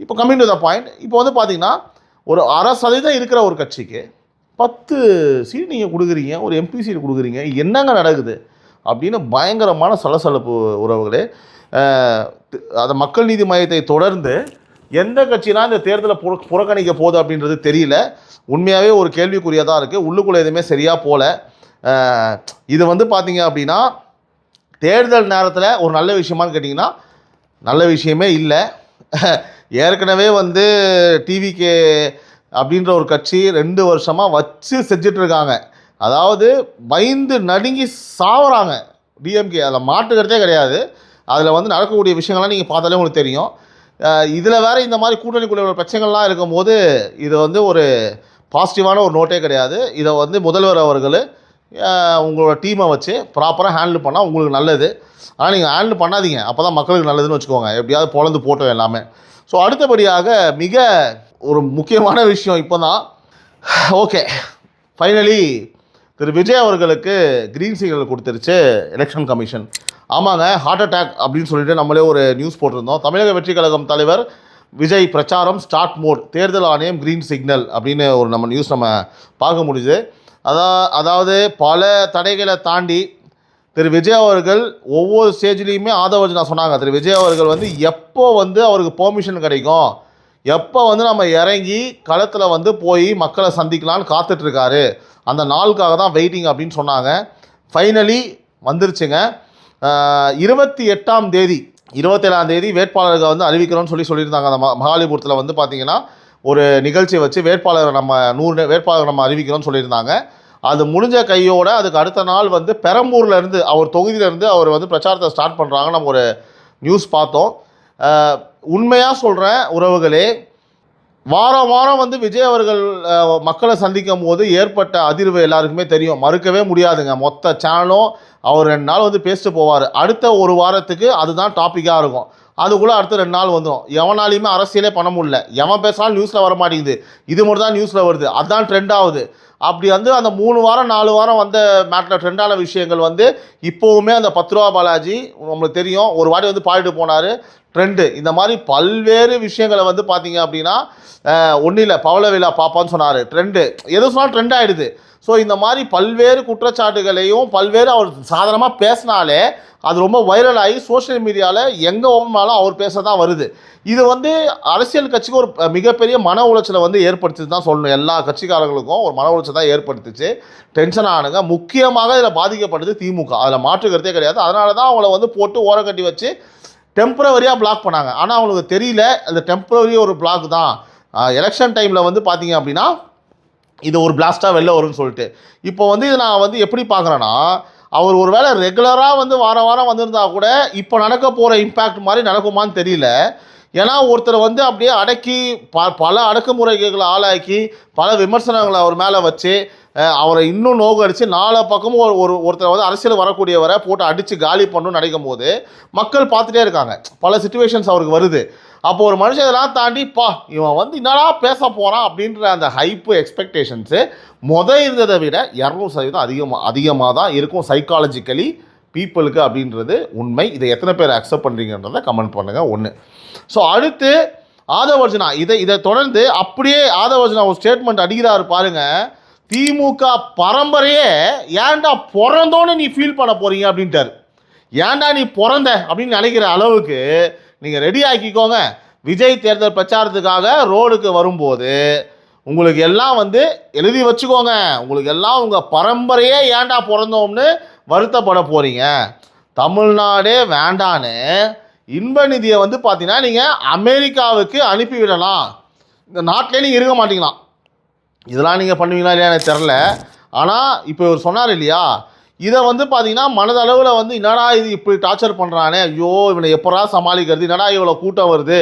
இப்போ கம்மிங் டு த பாயிண்ட், இப்போ பார்த்தீங்கன்னா ஒரு 1/2% இருக்கிற ஒரு கட்சிக்கு 10 சீட் நீங்கள் கொடுக்குறீங்க, ஒரு எம்பி சீட் கொடுக்குறீங்க, என்னங்க நடக்குது அப்படின்னு பயங்கரமான சலசலப்பு உறவுகளே. அந்த மக்கள் நீதி மையத்தை தொடர்ந்து எந்த கட்சினா இந்த தேர்தலை புறக்கணிக்க போகுது அப்படின்றது தெரியல. உண்மையாகவே ஒரு கேள்விக்குறியாக தான் இருக்குது. உள்ளுக்குள்ளே எதுவுமே சரியாக போகல. இது பார்த்தீங்க அப்படின்னா தேர்தல் நேரத்தில் ஒரு நல்ல விஷயமானு கேட்டிங்கன்னா நல்ல விஷயமே இல்லை. ஏற்கனவே டிவிகே அப்படின்ற ஒரு கட்சி 2 வருஷமாக வச்சு செஞ்சிட்ருக்காங்க. அதாவது பயந்து நடுங்கி சாவுறாங்க டிஎம்கே. அதில் மாட்டுக்கிறதே கிடையாது. அதில் நடக்கக்கூடிய விஷயங்கள்லாம் நீங்கள் பார்த்தாலே உங்களுக்கு தெரியும். இதில் வேறு இந்த மாதிரி கூட்டணிக்குள்ள பிரச்சனைகள்லாம் இருக்கும்போது இது ஒரு பாசிட்டிவான ஒரு நோட்டே கிடையாது. இதை முதல்வர் அவர்கள் உங்களோட டீமை வச்சு ப்ராப்பராக ஹேண்டில் பண்ணால் உங்களுக்கு நல்லது. ஆனால் நீங்கள் ஹேண்டில் பண்ணாதீங்க, அப்போ தான் மக்களுக்கு நல்லதுன்னு வச்சுக்கோங்க. எப்படியாவது பொழந்து போட்டோம் எல்லாமே. ஸோ அடுத்தபடியாக மிக ஒரு முக்கியமான விஷயம் இப்போ தான். ஓகே, ஃபைனலி திரு விஜய் அவர்களுக்கு க்ரீன் சிக்னல் கொடுத்துருச்சு எலெக்ஷன் கமிஷன். ஆமாங்க, ஹார்ட் அட்டாக் அப்படின்னு சொல்லிட்டு நம்மளே ஒரு நியூஸ் போட்டிருந்தோம். தமிழக வெற்றி கழகம் தலைவர் விஜய் பிரச்சாரம் ஸ்டார்ட் மோட், தேர்தல் ஆணையம் க்ரீன் சிக்னல் அப்படின்னு ஒரு நம்ம நியூஸ் நம்ம பார்க்க முடியுது. அதாவது பல தடைகளை தாண்டி திரு விஜய் அவர்கள் ஒவ்வொரு ஸ்டேஜ்லேயுமே ஆதரவு சொன்னாங்க. திரு விஜய் அவர்கள் எப்போ அவருக்கு பெர்மிஷன் கிடைக்கும், எப்போ நம்ம இறங்கி களத்தில் போய் மக்களை சந்திக்கலான்னு காத்துட்ருக்காரு, அந்த நாளுக்காக தான் வெயிட்டிங் அப்படின்னு சொன்னாங்க. ஃபைனலி வந்துருச்சுங்க. 27ஆம் தேதி 27ஆம் தேதி வேட்பாளர்கள் அறிவிக்கிறோன்னு சொல்லியிருந்தாங்க. அந்த மகாலிபுரத்தில் பார்த்தீங்கன்னா ஒரு நிகழ்ச்சி வச்சு வேட்பாளர் நம்ம 100 வேட்பாளர் நம்ம அறிவிக்கிறோன்னு சொல்லியிருந்தாங்க. அது முடிஞ்ச கையோடு அதுக்கு அடுத்த நாள் பெரம்பூர்லேருந்து அவர் தொகுதியிலேருந்து அவர் பிரச்சாரத்தை ஸ்டார்ட் பண்ணுறாங்க. நம்ம ஒரு நியூஸ் பார்த்தோம். உண்மையாக சொல்கிறேன் உறவுகளே, வாரம் வாரம் விஜய் அவர்கள் மக்களை சந்திக்கும் போது ஏற்பட்ட அதிர்வு எல்லாருக்குமே தெரியும், மறுக்கவே முடியாதுங்க. மொத்த சேனலும் அவர் 2 நாள் பேசிட்டு போவார். அடுத்த ஒரு வாரத்துக்கு அதுதான் டாப்பிக்காக இருக்கும். அதுக்குள்ளே அடுத்த 2 நாள் வந்துடும். எவனாலையுமே அரசியலே பண்ண முடியல. எவன் பேசினாலும் நியூஸில் வர மாட்டேங்குது. இது மட்டும் தான் நியூஸில் வருது. அதுதான் ட்ரெண்ட் ஆகுது. அப்படி அந்த 3 வாரம் 4 வாரம் வந்த மேட்டில் ட்ரெண்டான விஷயங்கள் இப்போவுமே அந்த 10 ரூபா பாலாஜி நம்மளுக்கு தெரியும், ஒரு வாட்டி பாடிட்டு போனார், ட்ரெண்டு. இந்த மாதிரி பல்வேறு விஷயங்களை பார்த்தீங்க அப்படின்னா ஒன்றும் இல்லை, பவள விழா பாப்பான்னு சொன்னார், ட்ரெண்டு. எது சொன்னாலும் ட்ரெண்ட் ஆகிடுது. ஸோ இந்த மாதிரி பல்வேறு குற்றச்சாட்டுகளையும் பல்வேறு அவர் சாதாரணமாக பேசினாலே அது ரொம்ப வைரல் ஆகி சோஷியல் மீடியாவில் எங்கே ஓம்னாலும் அவர் பேச தான் வருது. இது அரசியல் கட்சிக்கு ஒரு மிகப்பெரிய மன உளைச்சலை ஏற்படுத்தி தான் சொல்லணும். எல்லா கட்சிக்காரர்களுக்கும் ஒரு மன உளைச்சல் தான் ஏற்படுத்துச்சு. டென்ஷன் ஆனுங்க. முக்கியமாக இதில் பாதிக்கப்பட்டது திமுக. அதில் மாற்றுக்கிறதே கிடையாது. அதனால தான் அவங்கள போட்டு ஓரக்கட்டி வச்சு டெம்பரவரியாக பிளாக் பண்ணாங்க. ஆனால் அவங்களுக்கு தெரியல அந்த டெம்பரவரி ஒரு பிளாக் தான். எலெக்ஷன் டைமில் வந்து பார்த்தீங்க அப்படின்னா இது ஒரு பிளாஸ்ட்டாக வெளில வரும்னு சொல்லிட்டு. இப்போ வந்து இதை நான் வந்து எப்படி பார்க்குறேன்னா, அவர் ஒரு வேளை ரெகுலராக வந்து வாரம் வந்திருந்தா கூட இப்போ நடக்க போகிற இம்பேக்ட் மாதிரி நடக்குமான்னு தெரியல. ஏன்னா ஒருத்தர் வந்து அப்படியே அடக்கி பல அடக்குமுறைகளை ஆளாக்கி பல விமர்சனங்களை அவர் மேலே வச்சு அவரை இன்னும் நோக்கடிச்சு 4 பக்கமும் ஒருத்தர் வந்து அரசியல் வரக்கூடியவரை போட்டு அடித்து காலி பண்ணணும்னு நினைக்கும் போது மக்கள் பார்த்துட்டே இருக்காங்க. பல சிச்சுவேஷன்ஸ் அவருக்கு வருது. அப்போ ஒரு மனுஷன் இதெல்லாம் தாண்டி இவன் வந்து என்னடா பேச போகிறான் அப்படின்ற அந்த ஹைப்பு எக்ஸ்பெக்டேஷன்ஸு இருந்ததை விட 200% அதிகமாக தான் இருக்கும் சைக்காலஜிக்கலி பீப்புளுக்கு அப்படின்றது உண்மை. இதை எத்தனை பேர் அக்செப்ட் பண்ணுறீங்கன்றதை கமெண்ட் பண்ணுங்கள். ஒன்று. ஸோ அடுத்து ஆதவர்ஜனா இதை தொடர்ந்து அப்படியே ஆதவர்ஜனா ஒரு ஸ்டேட்மெண்ட் அடிக்கிறாரு பாருங்க. திமுக பரம்பரையே ஏன்டா பிறந்தோன்னு நீ ஃபீல் பண்ண போறீங்க அப்படின்ட்டாரு. ஏன்டா நீ பிறந்த அப்படின்னு நினைக்கிற அளவுக்கு நீங்கள் ரெடி ஆக்கிக்கோங்க. விஜய் தேர்தல் பிரச்சாரத்துக்காக ரோடுக்கு வரும்போது உங்களுக்கு எல்லாம் வந்து எழுதி வச்சுக்கோங்க. உங்களுக்கு எல்லாம் உங்கள் பரம்பரையே ஏன்டா பிறந்தோம்னு வருத்தப்பட போகிறீங்க. தமிழ்நாடே வேண்டான்னு இன்ப நிதியை வந்து பார்த்தீங்கன்னா நீங்கள் அமெரிக்காவுக்கு அனுப்பிவிடலாம். இந்த நாட்டிலே நீங்கள் இருக்க மாட்டீங்களாம். இதெல்லாம் நீங்கள் பண்ணுவீங்களா இல்லையா எனக்கு தெரில. ஆனால் இப்போ இவர் சொன்னார் இல்லையா, இதை வந்து பார்த்தீங்கன்னா மனதளவில் வந்து என்னடா இது இப்படி டார்ச்சர் பண்ணுறானே, ஐயோ இவனை எப்படா சமாளிக்கிறது, என்னடா இவ்வளோ கூட்டம் வருது,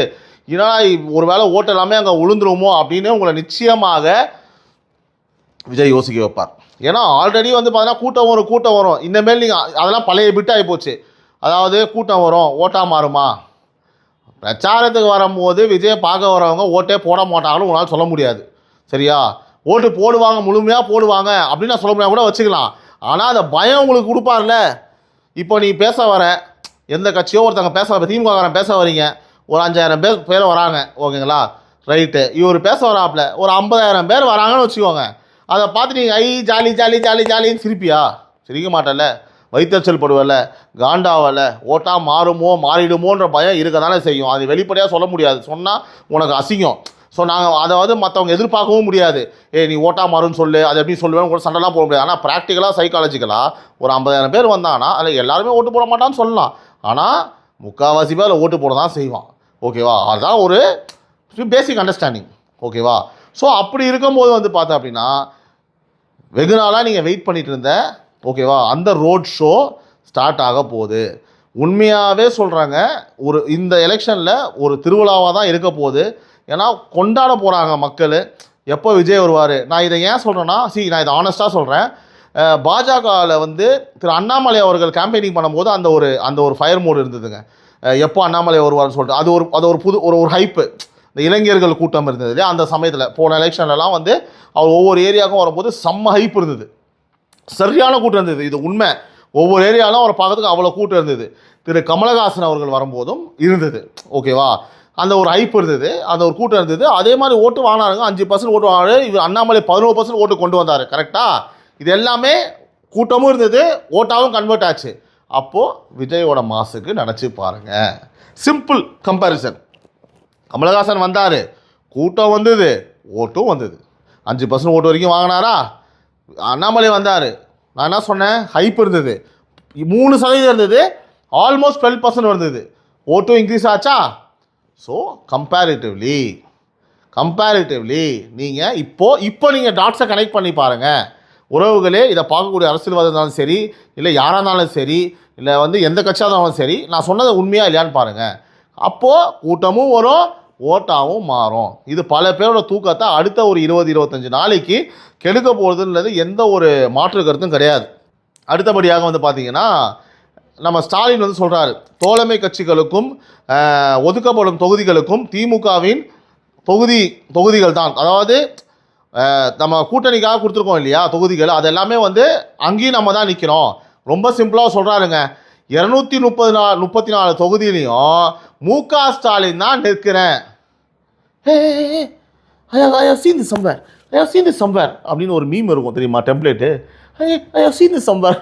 என்னடா ஒரு வேளை ஓட்டு எல்லாமே அங்கே உளுந்துருமோ அப்படின்னு உங்களை நிச்சயமாக விஜய் யோசிக்க வைப்பார். ஏன்னா ஆல்ரெடி வந்து பார்த்தீங்கன்னா கூட்டம் வரும். இனிமேல் நீங்கள் அதெல்லாம் பழைய பிட் ஆகி போச்சு. அதாவது கூட்டம் வரும் ஓட்டாக மாறுமா? பிரச்சாரத்துக்கு வரும்போது விஜயை பார்க்க வரவங்க ஓட்டே போட மாட்டாங்கன்னு உங்களால் சொல்ல முடியாது. சரியா? ஓட்டு போடுவாங்க, முழுமையாக போடுவாங்க அப்படின்னு நான் சொல்ல முடியாது கூட வச்சுக்கலாம். ஆனால் அந்த பயம் உங்களுக்கு கொடுப்பார்ல. இப்போ நீ பேச வர எந்த கட்சியோ ஒருத்தங்க பேச வர, திமுககாரன் பேச வரீங்க, ஒரு 5000 பேர் வராங்க, ஓகேங்களா? ரைட்டு. இவர் பேச வராப்புல ஒரு 50,000 பேர் வராங்கன்னு வச்சுக்கோங்க. அதை பார்த்து நீங்கள் ஜாலி ஜாலி ஜாலி ஜாலின்னு சிரிப்பியா? சிரிக்க மாட்டல, வைத்தறிச்சல் படுவல, காண்டாவல, ஓட்டா மாறுமோ மாறிடுமோன்ற பயம் இருக்க தானே செய்யும். அது வெளிப்படையாக சொல்ல முடியாது. சொன்னால் உனக்கு அசிங்கம். ஸோ நாங்கள் அதாவது மற்றவங்க எதிர்பார்க்கவும் முடியாது. நீ ஓட்டா மாறுன்னு சொல்லு, அது எப்படி சொல்லுவேன்னு கூட சண்டைலாம் போட முடியாது. ஆனால் ப்ராக்டிக்கலாக சைக்காலஜிக்கலாக ஒரு 50,000 பேர் வந்தாங்கன்னா அதில் எல்லாருமே ஓட்டு போட மாட்டான்னு சொல்லலாம். ஆனால் முக்கால்வாசி பேர் ஓட்டு போட தான் செய்வான். ஓகேவா? அதுதான் ஒரு பேசிக் அண்டர்ஸ்டாண்டிங். ஓகேவா? ஸோ அப்படி இருக்கும்போது வந்து பார்த்தா அப்படின்னா வெகு நாளாக நீங்கள் வெயிட் பண்ணிட்டு இருந்த, ஓகேவா, அந்த ரோட் ஷோ ஸ்டார்ட் ஆக போகுது. உண்மையாகவே சொல்கிறாங்க, இந்த எலெக்ஷனில் ஒரு திருவிழாவாக தான் இருக்க போகுது. ஏன்னா கொண்டாட போகிறாங்க மக்கள். எப்போ விஜய் வருவார்? நான் இதை ஏன் சொல்கிறேன்னா, நான் இதை ஆனஸ்ட்டாக சொல்கிறேன். பாஜகவில் வந்து திரு அண்ணாமலை அவர்கள் கேம்பெயினிங் பண்ணும்போது அந்த ஒரு ஃபயர் மோடு இருந்ததுங்க. எப்போ அண்ணாமலை வருவார்னு சொல்லிட்டு அது ஒரு புது ஒரு ஹைப்பு. இந்த இளைஞர்கள் கூட்டம் இருந்தது இல்லையா அந்த சமயத்தில். போன எலெக்ஷன்லாம் வந்து அவர் ஒவ்வொரு ஏரியாவுக்கும் வரும்போது செம்ம ஹைப் இருந்தது, சரியான கூட்டம் இருந்தது. இது உண்மை. ஒவ்வொரு ஏரியாலும் அவரை பார்க்கறதுக்கு அவ்வளோ கூட்டம் இருந்தது. திரு கமலஹாசன் அவர்கள் வரும்போதும் இருந்தது. ஓகேவா? அந்த ஒரு ஹைப் இருந்தது, அந்த ஒரு கூட்டம் இருந்தது. அதே மாதிரி ஓட்டு வாங்கினாருங்க, 5% ஓட்டு வாங்கினாரு. இவர் அண்ணாமலை 11% ஓட்டு கொண்டு வந்தார். கரெக்டாக? இது எல்லாமே கூட்டமும் இருந்தது, ஓட்டாவும் கன்வெர்ட் ஆச்சு. அப்போது விஜயோட மாசுக்கு நினச்சி பாருங்கள். Simple comparison. கமலஹாசன் வந்தார், கூட்டம் வந்தது, ஓட்டும் வந்தது. 5% ஓட்டு வரைக்கும் வாங்கினாரா? அண்ணாமலை வந்தார், நான் என்ன சொன்னேன், ஹைப் இருந்தது, 3% இருந்தது, ஆல்மோஸ்ட் 12% இருந்தது, ஓட்டும் இன்க்ரீஸ் ஆச்சா? ஸோ கம்பேரிட்டிவ்லி நீங்கள் இப்போ நீங்கள் டாட்ஸை கனெக்ட் பண்ணி பாருங்கள் உறவுகளே. இதை பார்க்கக்கூடிய அரசியல்வாதம் இருந்தாலும் சரி, இல்லை யாராக இருந்தாலும் சரி, இல்லை வந்து எந்த கட்சியாக இருந்தாலும் சரி, நான் சொன்னதை உண்மையாக இல்லையான்னு பாருங்கள். அப்போது கூட்டமும் வரும், ஓட்டாவும் மாறும். இது பல பேரோட தூக்கத்தை அடுத்த ஒரு 20-25 நாளைக்கு கெடுக்க போகிறதுன்றது எந்த ஒரு மாற்று கருத்தும் கிடையாது. அடுத்தபடியாக வந்து பார்த்திங்கன்னா நம்ம ஸ்டாலின் வந்து சொல்கிறாரு, தோழமை கட்சிகளுக்கும் ஒதுக்கப்படும் தொகுதிகளுக்கும் திமுகவின் தொகுதிகள் தான், அதாவது நம்ம கூட்டணிக்காக கொடுத்துருக்கோம் இல்லையா தொகுதிகள், அது எல்லாமே வந்து அங்கேயும் நம்ம தான் நிற்கிறோம். ரொம்ப சிம்பிளாக சொல்கிறாருங்க. 234 தொகுதியிலையும் முக ஸ்டாலின் தான் நிற்கிறேன். I have seen this somewhere அப்படின்னு ஒரு மீம் இருக்கும் தெரியுமா, template. I have seen this somewhere.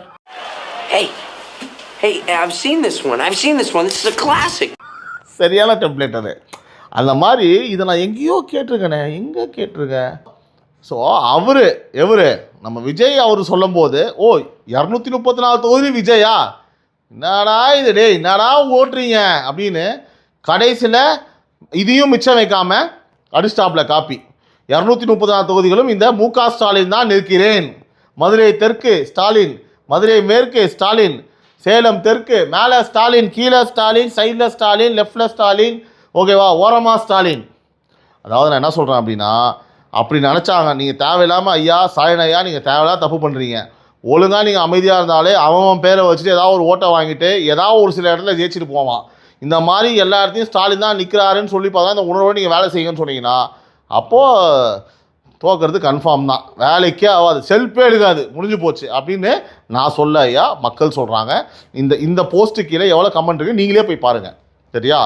Hey, I've seen this one. This is a classic. சரியான டெம்ப்ளேட் அது. அந்த மாதிரி இதை நான் எங்கேயோ கேட்டிருக்கேனே, எங்கே கேட்டிருக்கேன். ஸோ எவரு நம்ம விஜய் அவர் சொல்லும் போது, 234 தொகுதி விஜயா, என்னடா இது டேய் என்னடா ஓட்டுறீங்க அப்படின்னு கடைசியில் இதையும் மிச்சம் வைக்காம அடிஸ்டாப்பில் காப்பி 234 தொகுதிகளும் இந்த மு.க. ஸ்டாலின் தான் நிற்கிறேன். மதுரை தெற்கு ஸ்டாலின், மதுரை மேற்கு ஸ்டாலின், சேலம் தெற்கு மேலே ஸ்டாலின், கீழே ஸ்டாலின், சைடில் ஸ்டாலின், லெஃப்டில் ஸ்டாலின், ஓகேவா, ஓரமாக ஸ்டாலின். அதாவது நான் என்ன சொல்கிறேன் அப்படின்னா, அப்படி நினச்சாங்க. நீங்கள் தேவையில்லாமல் ஐயா ஸ்டாலின் ஐயா நீங்கள் தேவையில்லாம தப்பு பண்ணுறீங்க. ஒழுங்காக நீங்கள் அமைதியாக இருந்தாலே அவன் பேரை வச்சுட்டு ஏதாவது ஒரு ஓட்டை வாங்கிட்டு ஏதாவது ஒரு சில இடத்துல ஜெயிச்சுட்டு போவான். இந்த மாதிரி எல்லா இடத்தையும் ஸ்டாலின் தான் நிற்கிறாருன்னு சொல்லி பார்த்தா இந்த உணர்வோடு நீங்கள் வேலை செய்யுங்கன்னு சொன்னீங்கன்னா அப்போது தோக்கிறது கன்ஃபார்ம் தான். வேலைக்கே ஆகாது, செல்ஃபே எடுக்காது, முடிஞ்சு போச்சு அப்படின்னு நான் சொல்ல ஐயா மக்கள் சொல்கிறாங்க. இந்த போஸ்ட்டு கீழே எவ்வளோ கமெண்ட் இருக்குது நீங்களே போய் பாருங்கள். சரியா?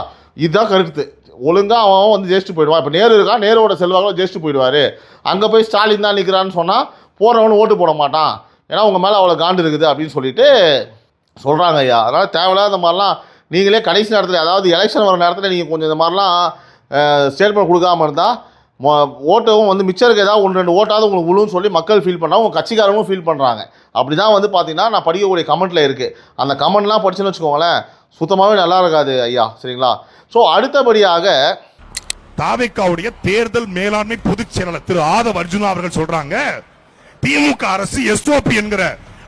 இதுதான் கருத்து. ஒழுங்காக அவன் வந்து ஜெயிச்சுட்டு போயிடுவான். இப்போ நேரு இருக்கா, நேரோட செல்வாக்கில் ஜெயிச்சுட்டு போயிடுவார். அங்கே போய் ஸ்டாலின் தான் நிற்கிறான்னு சொன்னால் போகிறவனு ஓட்டு போட மாட்டான், ஏன்னா உங்கள் மேலே அவ்வளோ காண்டு இருக்குது அப்படின்னு சொல்லிட்டு சொல்கிறாங்க ஐயா. அதனால் தேவையில்லாத இந்த மாதிரிலாம் நீங்களே கடைசி நேரத்தில், அதாவது எலெக்ஷன் வர நேரத்தில் நீங்கள் கொஞ்சம் இந்த மாதிரிலாம் ஸ்டேட்மெண்ட் கொடுக்காமல் இருந்தால் ஓட்டும் வந்து மிச்சம் இருக்க ஏதாவது 1-2 ஓட்டாவது உங்களுக்கு விழுன்னு சொல்லி மக்கள் ஃபீல் பண்ணுறாங்க, உங்கள் கட்சிக்காரங்களும் ஃபீல் பண்ணுறாங்க. அப்படி தான் வந்து பார்த்தீங்கன்னா நான் படிக்கக்கூடிய கமெண்ட்டில் இருக்குது. அந்த கமெண்ட்லாம் படிச்சுன்னு வச்சுக்கோங்களேன் சுத்தமாகவே நல்லா இருக்காது ஐயா. சரிங்களா? ஸோ அடுத்தபடியாக தாவேக்காவுடைய தேர்தல் மேலாண்மை பொதுச் செயலாளர் திரு ஆதவ் அர்ஜுனா அவர்கள் சொல்றாங்க, திமுக அரசு எஸ்ஓபி என்கிற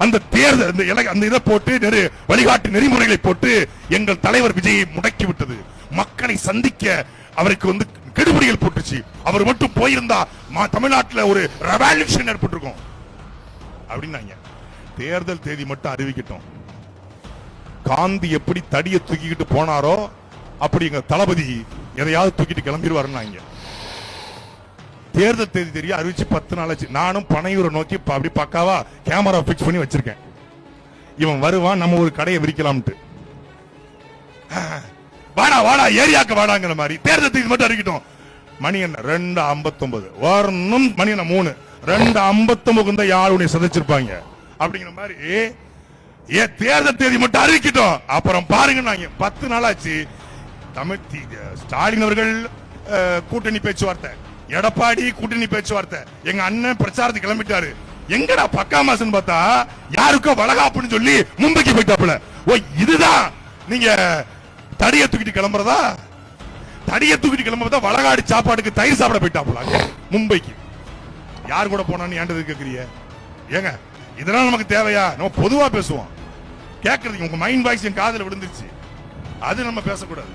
அந்த தேர்தல் அந்த இதை போட்டு வழிகாட்டு நெறிமுறைகளை போட்டு எங்கள் தலைவர் விஜயை முடக்கி விட்டது. மக்களை சந்திக்க அவருக்கு வந்து கெடுபிடிகள் போட்டுச்சு. அவர் மட்டும் போயிருந்தா தமிழ்நாட்டில் ஒரு ரெவல்யூஷன் ஏற்பட்டிருக்கும் அப்படின்னாங்க. தேர்தல் தேதி மட்டும் அறிவிக்கட்டும். காந்தி எப்படி தடியை தூக்கிக்கிட்டு போனாரோ அப்படி எங்க தளபதி எதையாவது தூக்கிட்டு கிளம்பிடுவாருன்னாங்க. தேர்தல் தேதி தெரிய அறிவிச்சு 10 நாள் ஆச்சு. நானும் பனையூரை நோக்கி அப்படி பக்காவா கேமரா பிக்ஸ் பண்ணி வச்சிருக்கேன். இவன் வருவான், நம்ம ஒரு கடையை விரிக்கலாம்ட்டு. வாடா வாடா ஏரியாக்கு வாடாங்கிற மாதிரி தேர்தல் தேதி மட்டும் அறிவிக்கட்டும். மணி என்ன 2:59 வரணும், மணி என்ன 3 2:59 தான் யாருடைய சதைச்சிருப்பாங்க அப்படிங்கிற மாதிரி. தேர்தல் தேதி மட்டும் அறிவிக்கட்டும், அப்புறம் பாருங்க. 10 நாள் ஆச்சு. தமிழ் ஸ்டாலின் அவர்கள் கூட்டணி பேச்சுவார்த்தை, எடப்பாடி கூட்டணி பேச்சுவார்த்தை, எங்க அண்ணன் பிரச்சாரத்துக்கு கிளம்பிட்டாரு. எங்கடா பக்கா மாசம் பார்த்தா யாருக்கோ வளகாப்புன்னு சொல்லி மும்பைக்கு போயிட்டாப்புல. ஓ இதுதான் நீங்க தடியை தூக்கிட்டு கிளம்புறதா? தடியை தூக்கிட்டு கிளம்புறதா வளகாடி சாப்பாடுக்கு தயிர் சாப்பிட போயிட்டாப்புல மும்பைக்கு. யார் கூட போனான்னு ஏண்டது கேக்குறீங்க? ஏங்க இதெல்லாம் நமக்கு தேவையா? நம்ம பொதுவா பேசுவோம். கேட்கறதுக்கு உங்க மைண்ட் வாய்ஸ் என் காதுல விழுந்துருச்சு, அது நம்ம பேசக்கூடாது.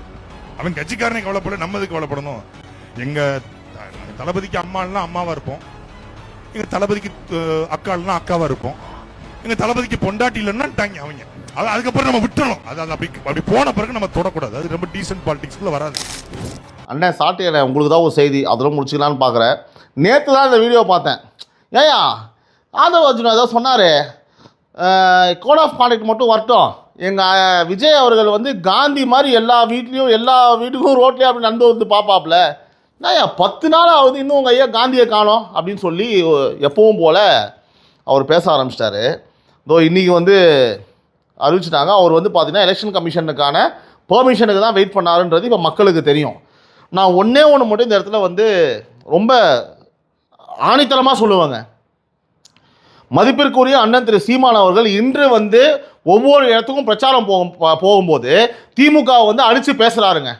அவன் கட்சிக்காரனை கவலைப்பட, நம்ம எதுக்கு கவலைப்படணும்? எங்க தளபதிக்கு அம்மாலாம் அம்மாவா இருப்போம், எங்க தளபதிக்கு அக்காலாம் அக்காவா இருப்போம், எங்க தளபதிக்கு பொண்டாட்டி இல்லைன்னா அவங்க. அதுக்கப்புறம் நம்ம விட்டுறணும். அப்படி போன பிறகு நம்ம தொடக்கூடாது. அது ரொம்ப டீசென்ட் பாலிடிக்ஸ்குள்ள வராது. அண்ணன் சாட்டியில் உங்களுக்கு தான் ஒரு செய்தி, அதெல்லாம் முடிச்சுக்கலான்னு பார்க்குறேன். நேற்று தான் இந்த வீடியோ பார்த்தேன். ஏயா ஆதவ் அர்ஜுனா ஏதோ சொன்னார், கோட் ஆஃப் கான்டக்ட் மட்டும் வரட்டும், எங்கள் விஜய் அவர்கள் வந்து காந்தி மாதிரி எல்லா வீட்டுக்கும் ரோட்லேயும் அப்படி நடந்து வந்து பார்ப்பாப்புல. ஐயா 10 நாள் ஆகுது இன்னும் உங்கள் ஐயா காந்தியை காணோம் அப்படின்னு சொல்லி எப்பவும் போல் அவர் பேச ஆரம்பிச்சிட்டாரு. இதோ இன்றைக்கி வந்து அறிவிச்சிட்டாங்க. அவர் வந்து பார்த்தீங்கன்னா எலெக்ஷன் கமிஷனுக்கான பெர்மிஷனுக்கு தான் வெயிட் பண்ணாருன்றது இப்போ மக்களுக்கு தெரியும். நான் ஒன்றே ஒன்று மட்டும் இந்த இடத்துல வந்து ரொம்ப ஆணித்தரமாக சொல்லுவாங்க. மதிப்பிற்குரிய அண்ணன் திரு சீமான் அவர்கள் இன்று வந்து ஒவ்வொரு இடத்துக்கும் பிரச்சாரம் போகும்போது திமுக வந்து அடித்து பேசுகிறாருங்க.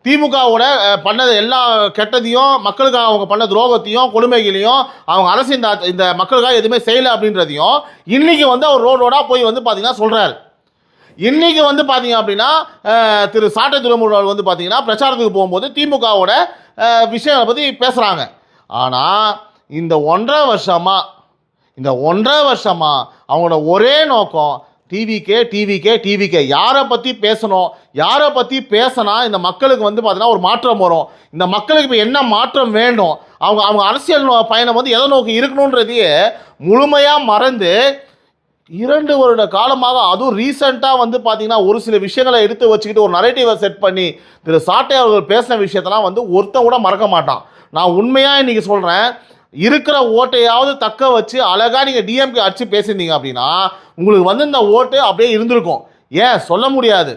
திமுகவோட பண்ணது எல்லா கெட்டதையும், மக்களுக்காக அவங்க பண்ண துரோகத்தையும் கொடுமைகளையும், அவங்க அரசு இந்த மக்களுக்காக எதுவுமே செய்யலை அப்படின்றதையும் இன்றைக்கி வந்து அவர் ரோடாக போய் வந்து பார்த்திங்கன்னா சொல்கிறார். இன்றைக்கி வந்து பார்த்திங்க அப்படின்னா திரு சாட்டை துறைமுருகன் வந்து பார்த்திங்கன்னா பிரச்சாரத்துக்கு போகும்போது திமுகவோட விஷயங்களை பற்றி பேசுகிறாங்க. ஆனால் இந்த 1.5 வருஷமாக அவங்களோட ஒரே நோக்கம் டிவிக்கே. யாரை பற்றி பேசணும், யாரை பற்றி பேசினா இந்த மக்களுக்கு வந்து பார்த்தீங்கன்னா ஒரு மாற்றம் வரும், இந்த மக்களுக்கு இப்போ என்ன மாற்றம் வேண்டும், அவங்க அரசியல் பயணம் வந்து எதை நோக்கி இருக்கணுன்றதையே முழுமையாக மறந்து 2 வருட காலமாக, அதுவும் ரீசெண்டாக வந்து பார்த்தீங்கன்னா ஒரு சில விஷயங்களை எடுத்து வச்சுக்கிட்டு ஒரு நரேட்டிவை செட் பண்ணி திரு சாட்டை அவர்கள் பேசின விஷயத்தெல்லாம் வந்து ஒருத்தன் கூட மறக்க மாட்டான். நான் உண்மையாக இன்றைக்கி சொல்கிறேன், இருக்கிற ஓட்டையாவது தக்க வச்சு அழகாக நீங்கள் டிஎம்கே அடித்து பேசியிருந்தீங்க அப்படின்னா உங்களுக்கு வந்து இந்த ஓட்டு அப்படியே இருந்திருக்கும். ஏன் சொல்ல முடியாது.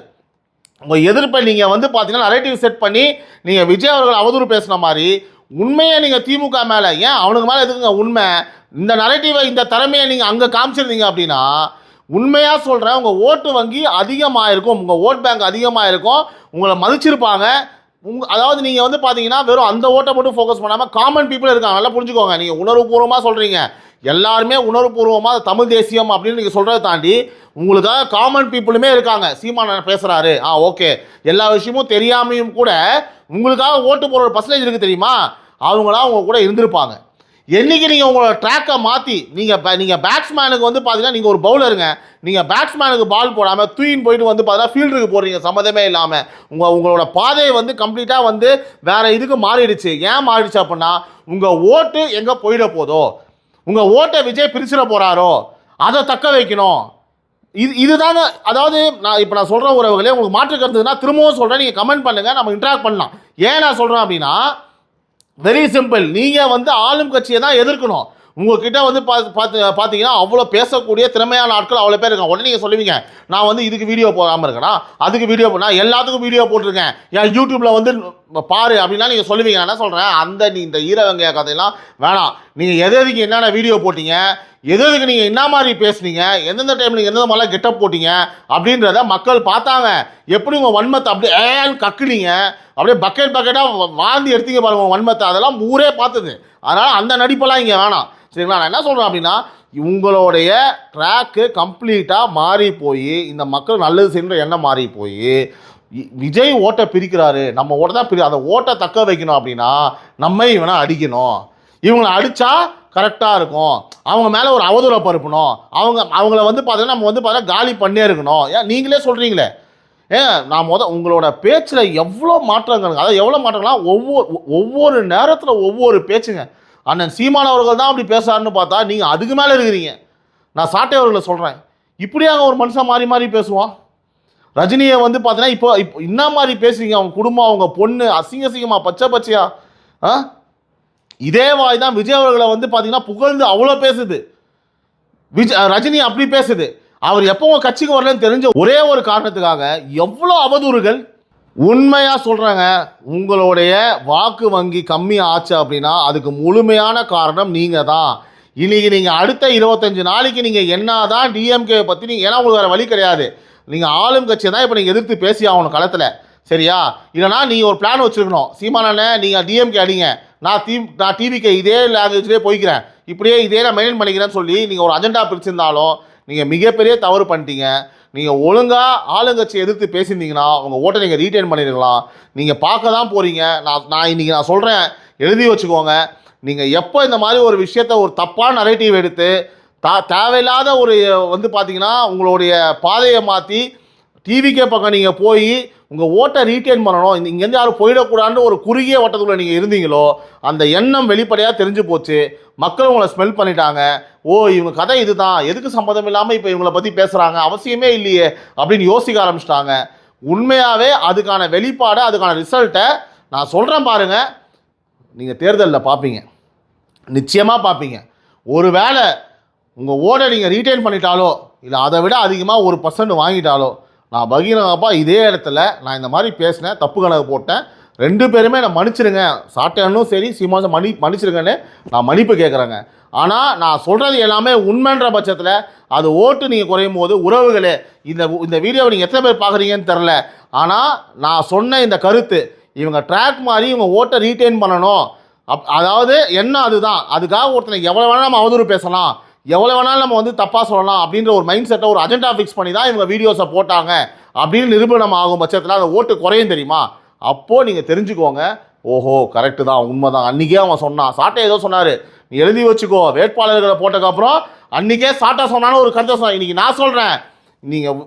உங்கள் எதிர்ப்பை நீங்கள் வந்து பார்த்தீங்கன்னா நரேட்டிவ் செட் பண்ணி நீங்கள் விஜய் அவர்கள் அவதூறு பேசுன மாதிரி உண்மையை நீங்கள் திமுக மேலே, ஏன் அவனுக்கு மேலே எதுக்குங்க உண்மை, இந்த நரேட்டிவை இந்த திறமையை நீங்கள் அங்கே காமிச்சிருந்தீங்க அப்படின்னா உண்மையாக சொல்கிறேன், உங்கள் ஓட்டு வங்கி அதிகமாக இருக்கும், உங்கள் ஓட் பேங்க் அதிகமாக இருக்கும், உங்களை மதிச்சிருப்பாங்க. அதாவது நீங்கள் வந்து பார்த்தீங்கன்னா வெறும் அந்த ஓட்டை மட்டும் ஃபோக்கஸ் பண்ணாமல் காமன் பீப்புள் இருக்காங்க. நல்லா புரிஞ்சுக்கோங்க. நீங்கள் உணர்வுபூர்வமாக சொல்கிறீங்க, எல்லாருமே உணர்வுபூர்வமாக தமிழ் தேசியம் அப்படின்னு நீங்கள் சொல்கிறத தாண்டி உங்களுக்காக காமன் பீப்புளுமே இருக்காங்க. சீமான் பேசுகிறாரு, ஓகே, எல்லா விஷயமும் தெரியாமையும் கூட உங்களுக்காக ஓட்டு போகிற ஒரு பர்சன்டேஜ் இருக்குது தெரியுமா, அவங்களாம் அவங்க கூட இருந்திருப்பாங்க. என்றைக்கு நீங்கள் உங்களோட ட்ராக்கை மாற்றி நீங்கள் பேட்ஸ்மேனுக்கு வந்து பார்த்தீங்கன்னா நீங்கள் ஒரு பவுலருங்க, நீங்கள் பேட்ஸ்மேனுக்கு பால் போடாமல் தூயின் போயிட்டு வந்து பார்த்தீங்கன்னா ஃபீல்டுக்கு போடுறீங்க சம்மந்தமே இல்லாமல். உங்களோட பாதையை வந்து கம்ப்ளீட்டாக வந்து வேறு இதுக்கு மாறிடுச்சு. ஏன் மாறிடுச்சு அப்படின்னா உங்கள் ஓட்டு எங்கே போயிட போதோ, உங்கள் ஓட்டை விஜய் பிரிச்சிட போகிறாரோ அதை தக்க வைக்கணும். இதுதாங்க. அதாவது நான் சொல்கிற உறவுகளே, உங்களுக்கு மாற்று கருத்துனா திரும்பவும் சொல்கிறேன், நீங்கள் கமெண்ட் பண்ணுங்கள், நம்ம இன்ட்ராக்ட் பண்ணலாம். ஏன் நான் சொல்கிறேன் அப்படின்னா வெரி சிம்பிள். நீங்கள் வந்து ஆளும் கட்சியை தான் எதிர்க்கணும். உங்ககிட்ட வந்து பார்த்தீங்கன்னா அவ்வளோ பேசக்கூடிய திறமையான ஆட்கள் அவ்வளோ பேர் இருக்காங்க. உடனே நீங்கள் சொல்லுவீங்க, நான் வந்து இதுக்கு வீடியோ போடாமல் இருக்கேனா, அதுக்கு வீடியோ நான் எல்லாத்துக்கும் வீடியோ போட்டிருக்கேன், என் யூடியூப்பில் வந்து பாரு அப்படின்னா நீங்கள் சொல்லுவீங்க. நான் என்ன சொல்கிறேன், இந்த ஈரவங்கைய கதையெல்லாம் வேணாம். நீங்கள் எதுக்கு என்னென்ன வீடியோ போட்டீங்க, எதுக்கு நீங்கள் என்ன மாதிரி பேசுனீங்க, எந்தெந்த டைமில் நீங்கள் எந்தெந்த மாதிரிலாம் கெட்டப் போட்டீங்க அப்படின்றத மக்கள் பார்த்தாங்க. எப்படி உங்கள் வன்மத்தை அப்படியே கக்குனீங்க, அப்படியே பக்கெட்டாக வாந்தி எடுத்தீங்க பாருங்கள் உங்கள் வன்மத்தை, அதெல்லாம் ஊரே பார்த்தது. அதனால் அந்த நடிப்பெல்லாம் இங்கே வேணாம், சரிங்களா. நான் என்ன சொல்கிறேன் அப்படின்னா உங்களுடைய ட்ராக்கு கம்ப்ளீட்டாக மாறி போய் இந்த மக்கள் நல்லது செய்கிற எண்ணம் மாறி போய் விஜய் ஓட்டை பிரிக்கிறாரு, நம்ம ஓட்டை தான் அந்த ஓட்டை தக்க வைக்கணும் அப்படின்னா நம்ம இவனை அடிக்கணும். இவங்களை அடித்தா கரெக்டாக இருக்கும். அவங்க மேலே ஒரு அவதூறை பரப்பணும். அவங்கள வந்து பார்த்தீங்கன்னா நம்ம வந்து பார்த்தீங்கன்னா காலி பண்ணே இருக்கணும். ஏன் நீங்களே சொல்கிறீங்களே, நான் உங்களோட பேச்சில் எவ்வளோ மாற்றங்கள், அதாவது எவ்வளோ மாற்றங்கள்லாம் ஒவ்வொரு நேரத்தில் ஒவ்வொரு பேச்சுங்க. அண்ணன் சீமான் அவர்கள் தான் அப்படி பேசுறாருன்னு பார்த்தா நீங்கள் அதுக்கு மேலே இருக்கிறீங்க. நான் சாட்டை அவர்களை சொல்கிறேன், இப்படியாங்க ஒரு மனுஷன் மாறி மாறி பேசுவான். ரஜினியை வந்து பார்த்தீங்கன்னா இப்போ என்ன மாதிரி பேசுறீங்க, அவங்க குடும்பம், அவங்க பொண்ணு அசிங்கமா பச்சையா இதே வாய் தான் விஜய் அவர்களை வந்து பார்த்தீங்கன்னா புகழ்ந்து அவ்வளோ பேசுது. ரஜினி அப்படி பேசுது. அவர் எப்போ கட்சிக்கு வரலன்னு தெரிஞ்ச ஒரே ஒரு காரணத்துக்காக எவ்வளோ அவதூறுகள். உண்மையாக சொல்கிறாங்க, உங்களுடைய வாக்கு வங்கி கம்மி ஆச்சு அப்படின்னா அதுக்கு முழுமையான காரணம் நீங்கள் தான். இன்றைக்கி நீங்கள் அடுத்த 25 நாளைக்கு நீங்கள் என்ன தான் டிஎம்கே பற்றி நீங்கள், ஏன்னா உங்களுக்கு வேறு வழி கிடையாது, நீங்கள் ஆளும் கட்சியை தான் இப்போ நீங்கள் எதிர்த்து பேசி ஆகணும் களத்தில், சரியா. இல்லைனா நீங்கள் ஒரு பிளான் வச்சுருக்கணும், சீமானே நீங்கள் டிஎம்கே அடிங்க, நான் டிவிக்கு இதே லாங்குவேஜ்லேயே போய்க்கிறேன், இப்படியே இதே நான் மெயின்டைன் பண்ணிக்கிறேன்னு சொல்லி நீங்கள் ஒரு அஜெண்டா பிரிச்சிருந்தாலும் நீங்கள் மிகப்பெரிய தவறு பண்ணிட்டீங்க. நீங்கள் ஒழுங்காக ஆளுங்கட்சி எதிர்த்து பேசியிருந்தீங்கன்னா உங்கள் ஓட்டை நீங்கள் ரீட்டைன் பண்ணியிருக்கலாம். நீங்கள் பார்க்க தான் போகிறீங்க. நான் இன்றைக்கி நான் சொல்கிறேன், எழுதி வச்சுக்கோங்க. நீங்கள் எப்போ இந்த மாதிரி ஒரு விஷயத்தை ஒரு தப்பான நரேட்டிவ் எடுத்து தேவையில்லாத ஒரு வந்து பார்த்தீங்கன்னா உங்களுடைய பாதையை மாற்றி டிவிக்கே பக்கம் நீங்கள் போய் உங்கள் ஓட்டை ரீட்டைன் பண்ணணும், இங்கேருந்து யாரும் போயிடக்கூடாதுன்னு ஒரு குறுகிய வட்டத்துக்குள்ளே நீங்கள் இருந்தீங்களோ அந்த எண்ணம் வெளிப்படையாக தெரிஞ்சு போச்சு. மக்கள் உங்களை ஸ்மெல் பண்ணிட்டாங்க. இவங்க கதை இதுதான், எதுக்கு சம்மந்தம் இல்லாமல் இப்போ இவங்களை பற்றி பேசுகிறாங்க, அவசியமே இல்லையே அப்படின்னு யோசிக்க ஆரம்பிச்சிட்டாங்க. உண்மையாகவே அதுக்கான வெளிப்பாடை, அதுக்கான ரிசல்ட்டை நான் சொல்கிறேன் பாருங்கள், நீங்கள் தேர்தலில் பார்ப்பீங்க, நிச்சயமாக பார்ப்பீங்க. ஒரு வேளை உங்கள் ஓட்டை நீங்கள் ரீட்டைன் பண்ணிட்டாலோ இல்லை அதை விட அதிகமாக 1% வாங்கிட்டாலோ நான் பகீரங்கப்பா இதே இடத்துல நான் இந்த மாதிரி பேசினேன், தப்பு கணக்கு போட்டேன், 2 பேருமே நான் மன்னிச்சிருங்க, சாட்டையனும் சரி சீமானும் மன்னிச்சிருங்கன்னு நான் மன்னிப்பு கேட்குறேங்க. ஆனால் நான் சொல்கிறது எல்லாமே உண்மைன்ற பட்சத்தில் அது ஓட்டு நீங்கள் குறையும் போது உறவுகளே, இந்த வீடியோவை நீங்கள் எத்தனை பேர் பார்க்குறீங்கன்னு தெரில, ஆனால் நான் சொன்ன இந்த கருத்து இவங்க ட்ராக் மாதிரி இவங்க ஓட்டை ரீட்டைன் பண்ணணும். அதாவது என்ன அதுதான், அதுக்காக ஒருத்தனை எவ்வளோ வேணால் நம்ம அவதூறு பேசலாம், எவ்வளோ வேணாலும் நம்ம வந்து தப்பாக சொல்லலாம் அப்படின்ற ஒரு மைண்ட் செட்டை, ஒரு அஜெண்டா ஃபிக்ஸ் பண்ணி தான் இவங்க வீடியோஸை போட்டாங்க அப்படின்னு நிரூபணம் ஆகும் பட்சத்தில் அந்த ஓட்டு குறையும் தெரியுமா. அப்போது நீங்கள் தெரிஞ்சுக்கோங்க, ஓஹோ கரெக்டு தான், உண்மை தான். அன்றைக்கே அவன் சொன்னான், சாட்டை ஏதோ சொன்னார், நீ எழுதி வச்சுக்கோ, வேட்பாளர்களை போட்டதுக்கப்புறம் அன்றைக்கே சாட்டா சொன்னான்னு ஒரு கருத்தை சொன்னான். இன்றைக்கி நான் சொல்கிறேன், நீங்கள்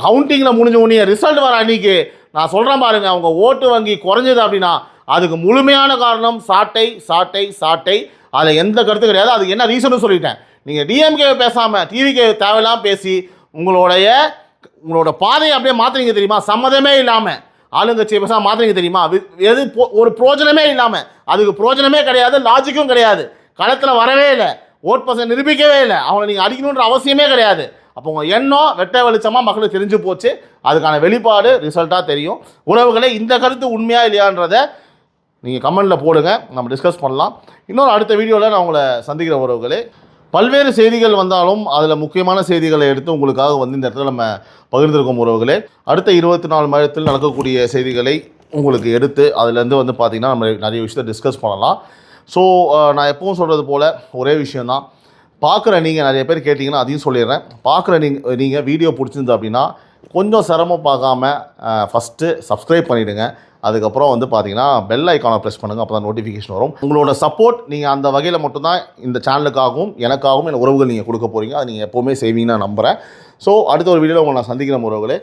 கவுண்டிங்கில் முடிஞ்ச உடனே ரிசல்ட் வர அன்றைக்கி நான் சொல்கிறேன் பாருங்கள், அவங்க ஓட்டு வங்கி குறைஞ்சது அப்படின்னா அதுக்கு முழுமையான காரணம் சாட்டை சாட்டை சாட்டை. அதில் எந்த கருத்து கிடையாது. அதுக்கு என்ன ரீசனும் சொல்லிட்டேன். நீங்கள் டிஎம்கே பேசாமல் டிவிகே தேவையில்லாமல் பேசி உங்களோட பாதையை அப்படியே மாற்றுறீங்க தெரியுமா, சம்மதமே இல்லாமல் ஆளுங்கட்சியை பேசாமல் மாற்றுறீங்க தெரியுமா. எது ஒரு பிரோஜனமே இல்லாமல், அதுக்கு பிரோஜனமே கிடையாது, லாஜிக்கும் கிடையாது, களத்தில் வரவே இல்லை, ஓட் பர்சன்ட் நிரூபிக்கவே இல்லை, அவங்களை நீங்கள் அடிக்கணுன்ற அவசியமே கிடையாது. அப்போ உங்கள் எண்ணம் வெட்ட வெளிச்சமாக மக்களுக்கு தெரிஞ்சு போச்சு. அதுக்கான வெளிப்பாடு ரிசல்ட்டாக தெரியும். உறவுகளே, இந்த கருத்து உண்மையாக இல்லையான்றதை நீங்கள் கமெண்டில் போடுங்க, நம்ம டிஸ்கஸ் பண்ணலாம். இன்னொரு அடுத்த வீடியோவில் நான் உங்களை சந்திக்கிற உறவுகளே, பல்வேறு செய்திகள் வந்தாலும் அதில் முக்கியமான செய்திகளை எடுத்து உங்களுக்காக வந்து இந்த இடத்துல நம்ம பகிர்ந்திருக்கோம் உறவுகளே. அடுத்த 24 மணி நேரத்தில் நடக்கக்கூடிய செய்திகளை உங்களுக்கு எடுத்து அதுலேருந்து வந்து பார்த்திங்கன்னா நம்ம நிறைய விஷயத்தை டிஸ்கஸ் பண்ணலாம். ஸோ நான் எப்பவும் சொல்கிறது போல் ஒரே விஷயந்தான், பார்க்குற நீங்கள் நிறைய பேர் கேட்டிங்கன்னா அதையும் சொல்லிடுறேன். பார்க்குற நீங்கள் வீடியோ பிடிச்சிருந்து அப்படின்னா கொஞ்சம் சிரமம் பார்க்காம ஃபஸ்ட்டு சப்ஸ்கிரைப் பண்ணிவிடுங்க. அதுக்கப்புறம் வந்து பார்த்தீங்கன்னா பெல் ஐக்கானை ப்ரெஸ் பண்ணுங்கள், அப்போ தான் நோட்டிஃபிகேஷன் வரும். உங்களோட சப்போர்ட் நீங்கள் அந்த வகையில் மட்டும்தான் இந்த சேனலுக்காகவும் எனக்காகவும் என் உறவுகள் நீங்கள் கொடுக்க போகிறீங்க. அது நீங்கள் எப்போவுமே செய்வீங்கன்னு நான் நம்புகிறேன். ஸோ அடுத்த ஒரு வீடியோவில் உங்களை நான் சந்திக்கிற உறவுகளே.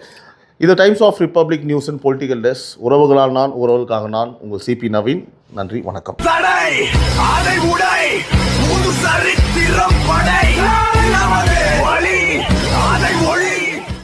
இது Times of Republic News and political desk. உறவுகளால் நான், உறவுகளுக்காக நான், உங்கள் சிபி நவீன். நன்றி, வணக்கம்.